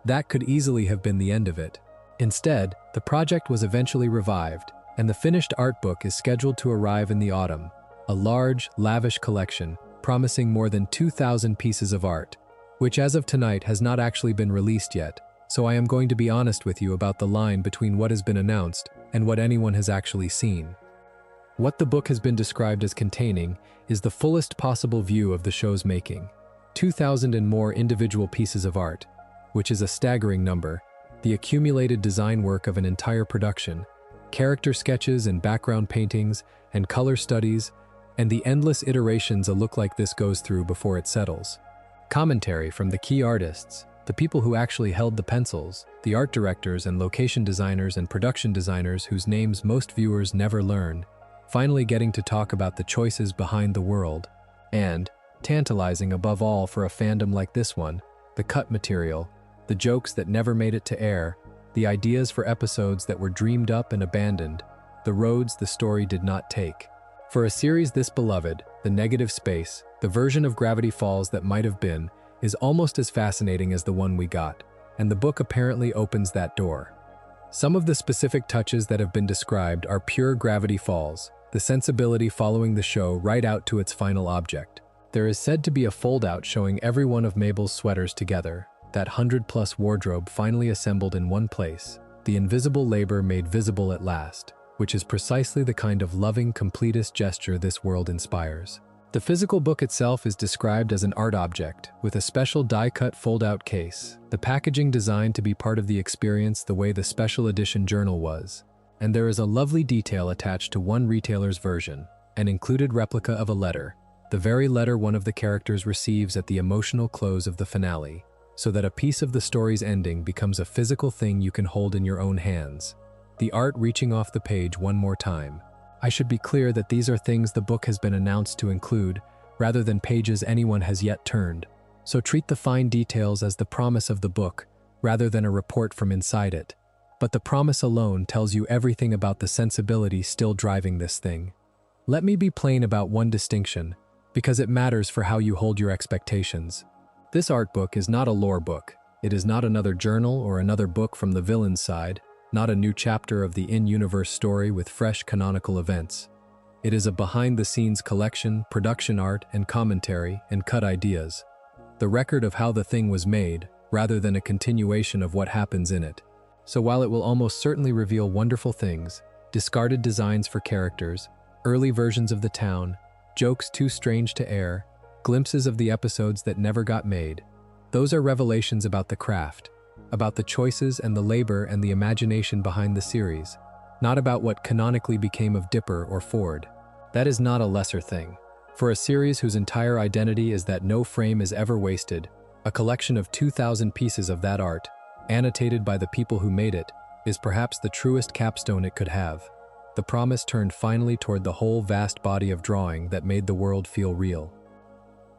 That could easily have been the end of it. Instead, the project was eventually revived, and the finished art book is scheduled to arrive in the autumn, a large, lavish collection promising more than 2,000 pieces of art, which as of tonight has not actually been released yet, so I am going to be honest with you about the line between what has been announced and what anyone has actually seen. What the book has been described as containing is the fullest possible view of the show's making, 2,000 and more individual pieces of art, which is a staggering number, the accumulated design work of an entire production, character sketches and background paintings and color studies, and the endless iterations a look like this goes through before it settles. Commentary from the key artists, the people who actually held the pencils, the art directors and location designers and production designers whose names most viewers never learn, finally getting to talk about the choices behind the world, and, tantalizing above all for a fandom like this one, the cut material, the jokes that never made it to air, the ideas for episodes that were dreamed up and abandoned, the roads the story did not take. For a series this beloved, the negative space, the version of Gravity Falls that might have been, is almost as fascinating as the one we got, and the book apparently opens that door. Some of the specific touches that have been described are pure Gravity Falls, the sensibility following the show right out to its final object. There is said to be a fold-out showing every one of Mabel's sweaters together, that 100-plus wardrobe finally assembled in one place, the invisible labor made visible at last, which is precisely the kind of loving, completist gesture this world inspires. The physical book itself is described as an art object, with a special die-cut fold-out case, the packaging designed to be part of the experience the way the special edition journal was. And there is a lovely detail attached to one retailer's version, an included replica of a letter, the very letter one of the characters receives at the emotional close of the finale, so that a piece of the story's ending becomes a physical thing you can hold in your own hands. The art reaching off the page one more time. I should be clear that these are things the book has been announced to include, rather than pages anyone has yet turned, so treat the fine details as the promise of the book, rather than a report from inside it. But the promise alone tells you everything about the sensibility still driving this thing. Let me be plain about one distinction, because it matters for how you hold your expectations. This art book is not a lore book. It is not another journal or another book from the villain's side, not a new chapter of the in-universe story with fresh canonical events. It is a behind-the-scenes collection, production art, and commentary, and cut ideas. the record of how the thing was made, rather than a continuation of what happens in it. So while it will almost certainly reveal wonderful things, discarded designs for characters, early versions of the town, jokes too strange to air, glimpses of the episodes that never got made, those are revelations about the craft, about the choices and the labor and the imagination behind the series, not about what canonically became of Dipper or Ford. That is not a lesser thing. For a series whose entire identity is that no frame is ever wasted, a collection of 2,000 pieces of that art, annotated by the people who made it, is perhaps the truest capstone it could have. The promise turned finally toward the whole vast body of drawing that made the world feel real.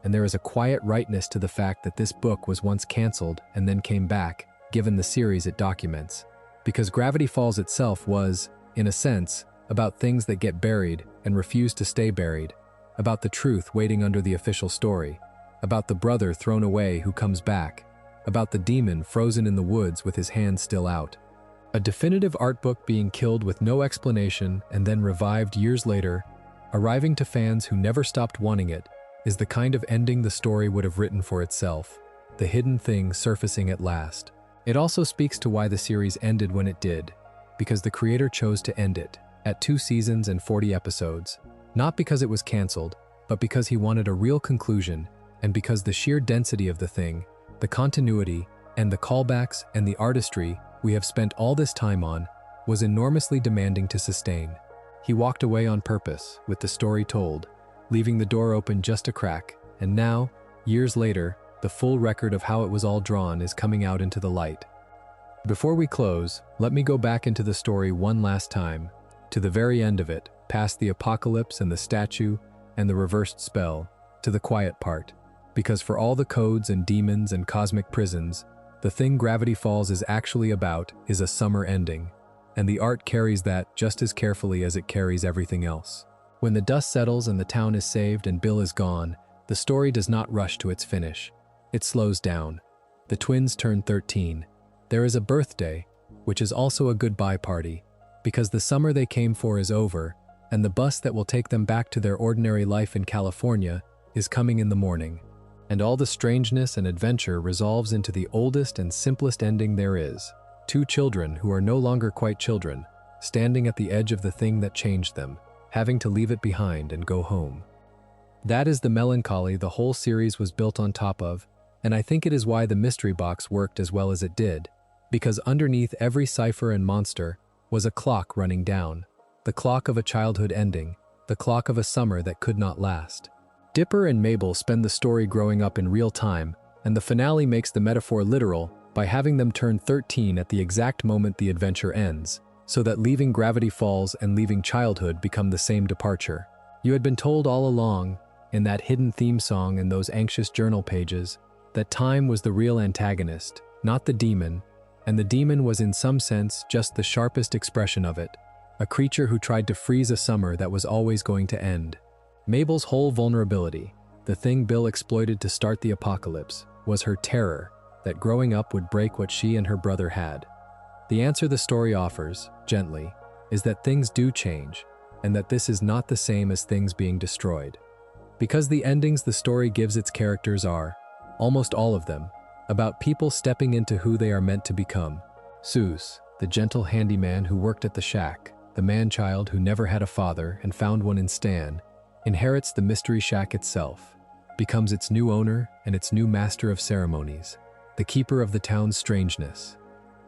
And there is a quiet rightness to the fact that this book was once canceled and then came back, given the series it documents. Because Gravity Falls itself was, in a sense, about things that get buried and refuse to stay buried, about the truth waiting under the official story, about the brother thrown away who comes back, about the demon frozen in the woods with his hands still out. A definitive art book being killed with no explanation and then revived years later, arriving to fans who never stopped wanting it, is the kind of ending the story would have written for itself, the hidden thing surfacing at last. It also speaks to why the series ended when it did, because the creator chose to end it, at 2 seasons and 40 episodes, not because it was canceled, but because he wanted a real conclusion, and because the sheer density of the thing, the continuity, and the callbacks and the artistry we have spent all this time on, was enormously demanding to sustain. He walked away on purpose, with the story told, leaving the door open just a crack, and now, years later, the full record of how it was all drawn is coming out into the light. Before we close, let me go back into the story one last time, to the very end of it, past the apocalypse and the statue and the reversed spell, to the quiet part. Because for all the codes and demons and cosmic prisons, the thing Gravity Falls is actually about is a summer ending, and the art carries that just as carefully as it carries everything else. When the dust settles and the town is saved and Bill is gone, the story does not rush to its finish. It slows down. The twins turn 13. There is a birthday, which is also a goodbye party, because the summer they came for is over, and the bus that will take them back to their ordinary life in California is coming in the morning. And all the strangeness and adventure resolves into the oldest and simplest ending there is. 2 children who are no longer quite children, standing at the edge of the thing that changed them, having to leave it behind and go home. That is the melancholy the whole series was built on top of, and I think it is why the mystery box worked as well as it did, because underneath every cipher and monster was a clock running down, the clock of a childhood ending, the clock of a summer that could not last. Dipper and Mabel spend the story growing up in real time, and the finale makes the metaphor literal by having them turn 13 at the exact moment the adventure ends, so that leaving Gravity Falls and leaving childhood become the same departure. You had been told all along, in that hidden theme song and those anxious journal pages, that time was the real antagonist, not the demon, and the demon was in some sense just the sharpest expression of it, a creature who tried to freeze a summer that was always going to end. Mabel's whole vulnerability, the thing Bill exploited to start the apocalypse, was her terror that growing up would break what she and her brother had. The answer the story offers, gently, is that things do change, and that this is not the same as things being destroyed. Because the endings the story gives its characters are, almost all of them, about people stepping into who they are meant to become. Seuss, the gentle handyman who worked at the shack, the man-child who never had a father and found one in Stan, inherits the mystery shack itself, becomes its new owner and its new master of ceremonies, the keeper of the town's strangeness.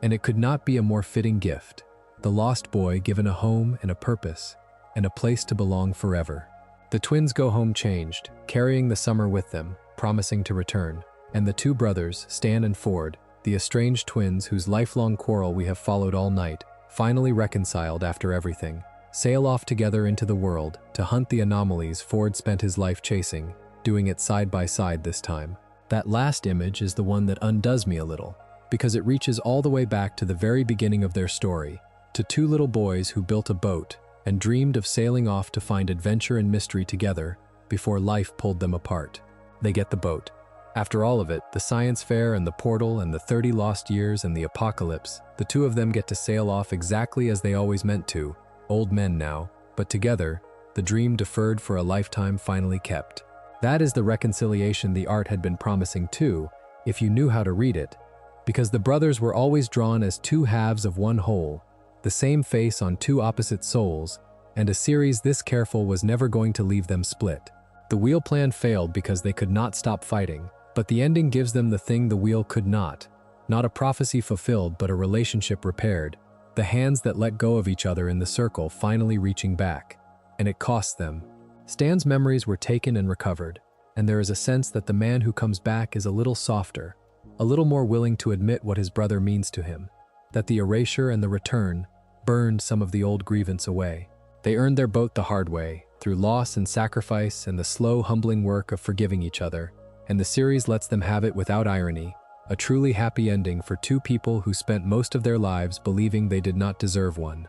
And it could not be a more fitting gift, the lost boy given a home and a purpose, and a place to belong forever. The twins go home changed, carrying the summer with them, promising to return. And the 2 brothers, Stan and Ford, the estranged twins whose lifelong quarrel we have followed all night, finally reconciled after everything, sail off together into the world to hunt the anomalies Ford spent his life chasing, doing it side by side this time. That last image is the one that undoes me a little, because it reaches all the way back to the very beginning of their story, to 2 little boys who built a boat and dreamed of sailing off to find adventure and mystery together before life pulled them apart. They get the boat. After all of it, the science fair and the portal and the 30 lost years and the apocalypse, the 2 of them get to sail off exactly as they always meant to, old men now, but together, the dream deferred for a lifetime finally kept. That is the reconciliation the art had been promising too, if you knew how to read it, because the brothers were always drawn as two halves of one whole, the same face on two opposite souls, and a series this careful was never going to leave them split. The wheel plan failed because they could not stop fighting, but the ending gives them the thing the wheel could not a prophecy fulfilled but a relationship repaired, the hands that let go of each other in the circle finally reaching back, and it cost them. Stan's memories were taken and recovered, and there is a sense that the man who comes back is a little softer, a little more willing to admit what his brother means to him, that the erasure and the return burned some of the old grievance away. They earned their boat the hard way, through loss and sacrifice and the slow, humbling work of forgiving each other, and the series lets them have it without irony, a truly happy ending for two people who spent most of their lives believing they did not deserve one.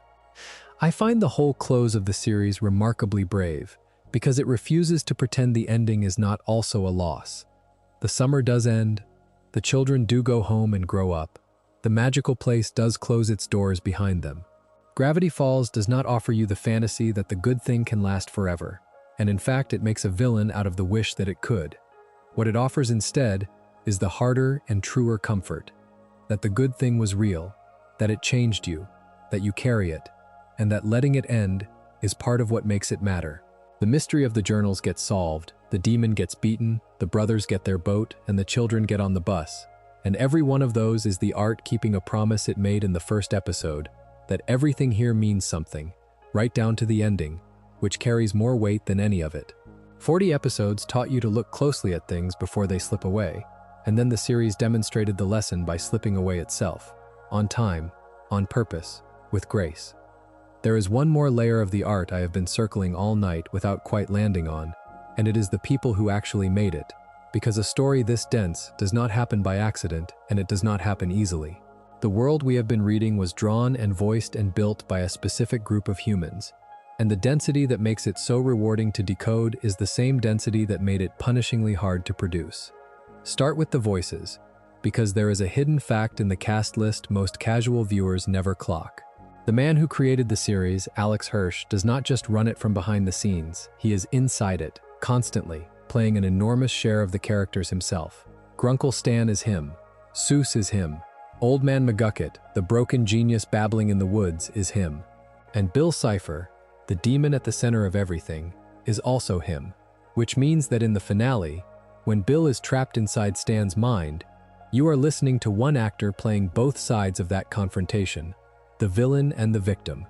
I find the whole close of the series remarkably brave, because it refuses to pretend the ending is not also a loss. The summer does end, the children do go home and grow up, the magical place does close its doors behind them. Gravity Falls does not offer you the fantasy that the good thing can last forever, and in fact it makes a villain out of the wish that it could. What it offers instead is the harder and truer comfort, that the good thing was real, that it changed you, that you carry it, and that letting it end is part of what makes it matter. The mystery of the journals gets solved, the demon gets beaten, the brothers get their boat, and the children get on the bus. And every one of those is the art keeping a promise it made in the first episode, that everything here means something, right down to the ending, which carries more weight than any of it. 40 episodes taught you to look closely at things before they slip away, and then the series demonstrated the lesson by slipping away itself, on time, on purpose, with grace. There is one more layer of the art I have been circling all night without quite landing on, and it is the people who actually made it, because a story this dense does not happen by accident, and it does not happen easily. The world we have been reading was drawn and voiced and built by a specific group of humans, and the density that makes it so rewarding to decode is the same density that made it punishingly hard to produce. Start with the voices, because there is a hidden fact in the cast list most casual viewers never clock. The man who created the series, Alex Hirsch, does not just run it from behind the scenes, he is inside it, constantly, playing an enormous share of the characters himself. Grunkle Stan is him, Seuss is him, Old Man McGucket, the broken genius babbling in the woods, is him. And Bill Cipher, the demon at the center of everything, is also him, which means that in the finale, when Bill is trapped inside Stan's mind, you are listening to one actor playing both sides of that confrontation, the villain and the victim.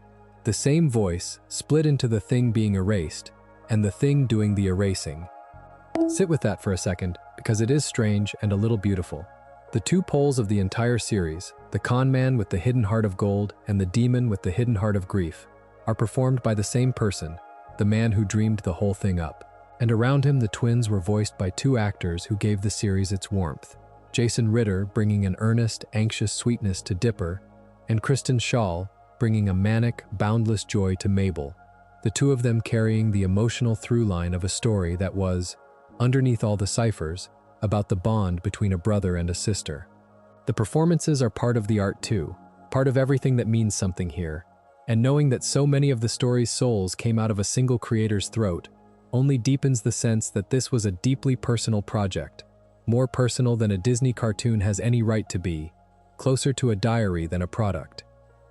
The same voice, split into the thing being erased, and the thing doing the erasing. Sit with that for a second, because it is strange and a little beautiful. The two poles of the entire series, the con man with the hidden heart of gold and the demon with the hidden heart of grief, are performed by the same person, the man who dreamed the whole thing up. And around him the twins were voiced by two actors who gave the series its warmth. Jason Ritter bringing an earnest, anxious sweetness to Dipper, and Kristen Schaal bringing a manic, boundless joy to Mabel, the two of them carrying the emotional through line of a story that was, underneath all the ciphers, about the bond between a brother and a sister. The performances are part of the art too, part of everything that means something here, and knowing that so many of the story's souls came out of a single creator's throat only deepens the sense that this was a deeply personal project, more personal than a Disney cartoon has any right to be, closer to a diary than a product.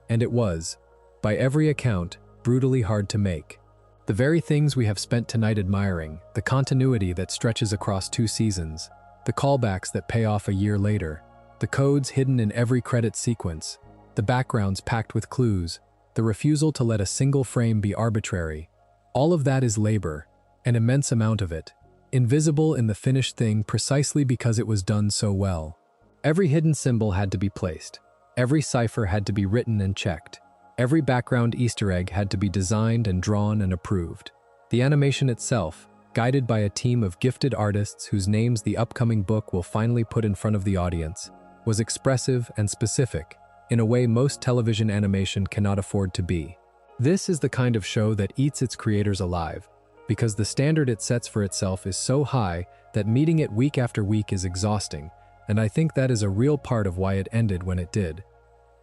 And it was, by every account, brutally hard to make. The very things we have spent tonight admiring, the continuity that stretches across 2 seasons, the callbacks that pay off a year later, the codes hidden in every credit sequence, the backgrounds packed with clues, the refusal to let a single frame be arbitrary, all of that is labor, an immense amount of it, invisible in the finished thing precisely because it was done so well. Every hidden symbol had to be placed, every cipher had to be written and checked, every background Easter egg had to be designed and drawn and approved. The animation itself, guided by a team of gifted artists whose names the upcoming book will finally put in front of the audience, was expressive and specific, in a way most television animation cannot afford to be. This is the kind of show that eats its creators alive, because the standard it sets for itself is so high that meeting it week after week is exhausting, and I think that is a real part of why it ended when it did.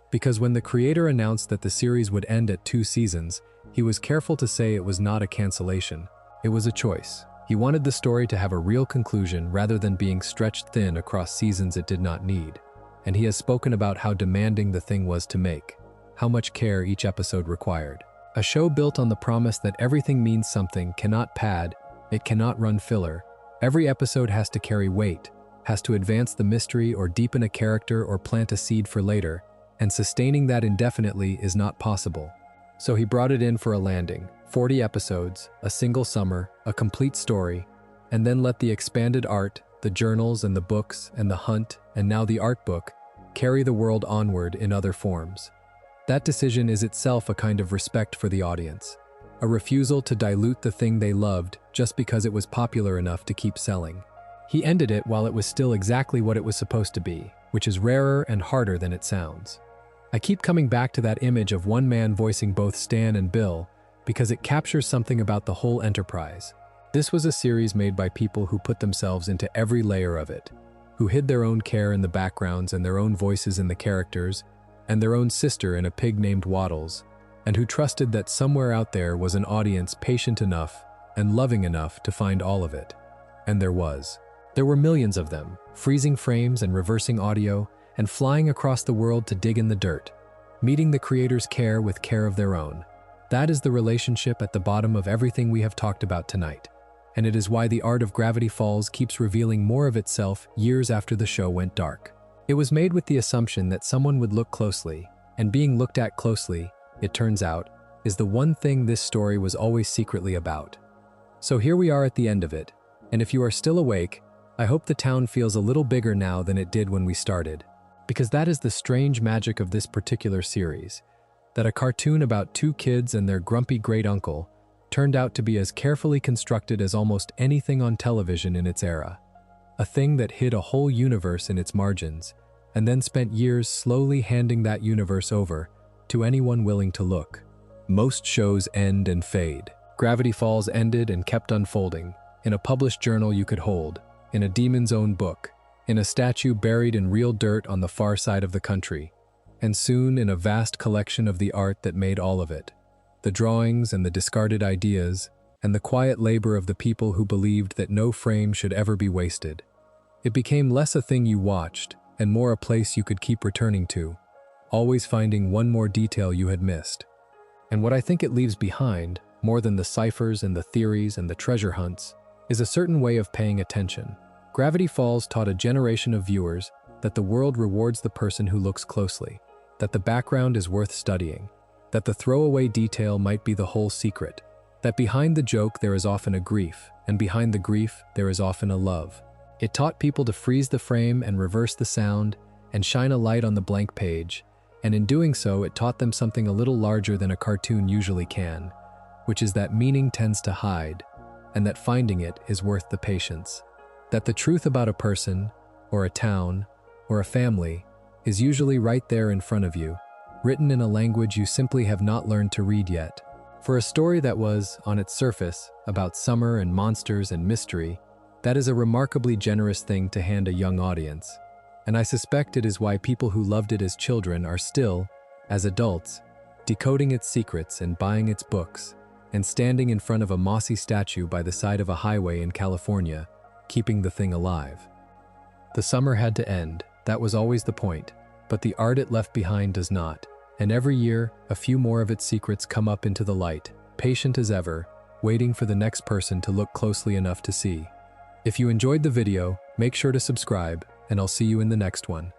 Because when the creator announced that the series would end at 2 seasons, he was careful to say it was not a cancellation. It was a choice. He wanted the story to have a real conclusion rather than being stretched thin across seasons it did not need. And he has spoken about how demanding the thing was to make, how much care each episode required. A show built on the promise that everything means something cannot pad, it cannot run filler. Every episode has to carry weight, has to advance the mystery or deepen a character or plant a seed for later, and sustaining that indefinitely is not possible. So he brought it in for a landing, 40 episodes, a single summer, a complete story, and then let the expanded art, the journals and the books and the hunt and now the art book carry the world onward in other forms. That decision is itself a kind of respect for the audience, a refusal to dilute the thing they loved just because it was popular enough to keep selling. He ended it while it was still exactly what it was supposed to be, which is rarer and harder than it sounds. I keep coming back to that image of one man voicing both Stan and Bill because it captures something about the whole enterprise. This was a series made by people who put themselves into every layer of it, who hid their own care in the backgrounds and their own voices in the characters, and their own sister in a pig named Waddles, and who trusted that somewhere out there was an audience patient enough and loving enough to find all of it. And there was. There were millions of them, freezing frames and reversing audio, and flying across the world to dig in the dirt, meeting the creator's care with care of their own. That is the relationship at the bottom of everything we have talked about tonight, and it is why the art of Gravity Falls keeps revealing more of itself years after the show went dark. It was made with the assumption that someone would look closely, and being looked at closely, it turns out, is the one thing this story was always secretly about. So here we are at the end of it, and if you are still awake, I hope the town feels a little bigger now than it did when we started, because that is the strange magic of this particular series, that a cartoon about two kids and their grumpy great-uncle turned out to be as carefully constructed as almost anything on television in its era. A thing that hid a whole universe in its margins, and then spent years slowly handing that universe over to anyone willing to look. Most shows end and fade. Gravity Falls ended and kept unfolding, in a published journal you could hold, in a demon's own book, in a statue buried in real dirt on the far side of the country, and soon in a vast collection of the art that made all of it, the drawings and the discarded ideas, and the quiet labor of the people who believed that no frame should ever be wasted. It became less a thing you watched, and more a place you could keep returning to, always finding one more detail you had missed. And what I think it leaves behind, more than the ciphers and the theories and the treasure hunts, is a certain way of paying attention. Gravity Falls taught a generation of viewers that the world rewards the person who looks closely, that the background is worth studying, that the throwaway detail might be the whole secret, that behind the joke there is often a grief, and behind the grief there is often a love. It taught people to freeze the frame and reverse the sound and shine a light on the blank page, and in doing so it taught them something a little larger than a cartoon usually can, which is that meaning tends to hide, and that finding it is worth the patience. That the truth about a person, or a town, or a family is usually right there in front of you, written in a language you simply have not learned to read yet. For a story that was, on its surface, about summer and monsters and mystery, that is a remarkably generous thing to hand a young audience, and I suspect it is why people who loved it as children are still, as adults, decoding its secrets and buying its books, and standing in front of a mossy statue by the side of a highway in California, keeping the thing alive. The summer had to end, that was always the point, but the art it left behind does not, and every year, a few more of its secrets come up into the light, patient as ever, waiting for the next person to look closely enough to see. If you enjoyed the video, make sure to subscribe, and I'll see you in the next one.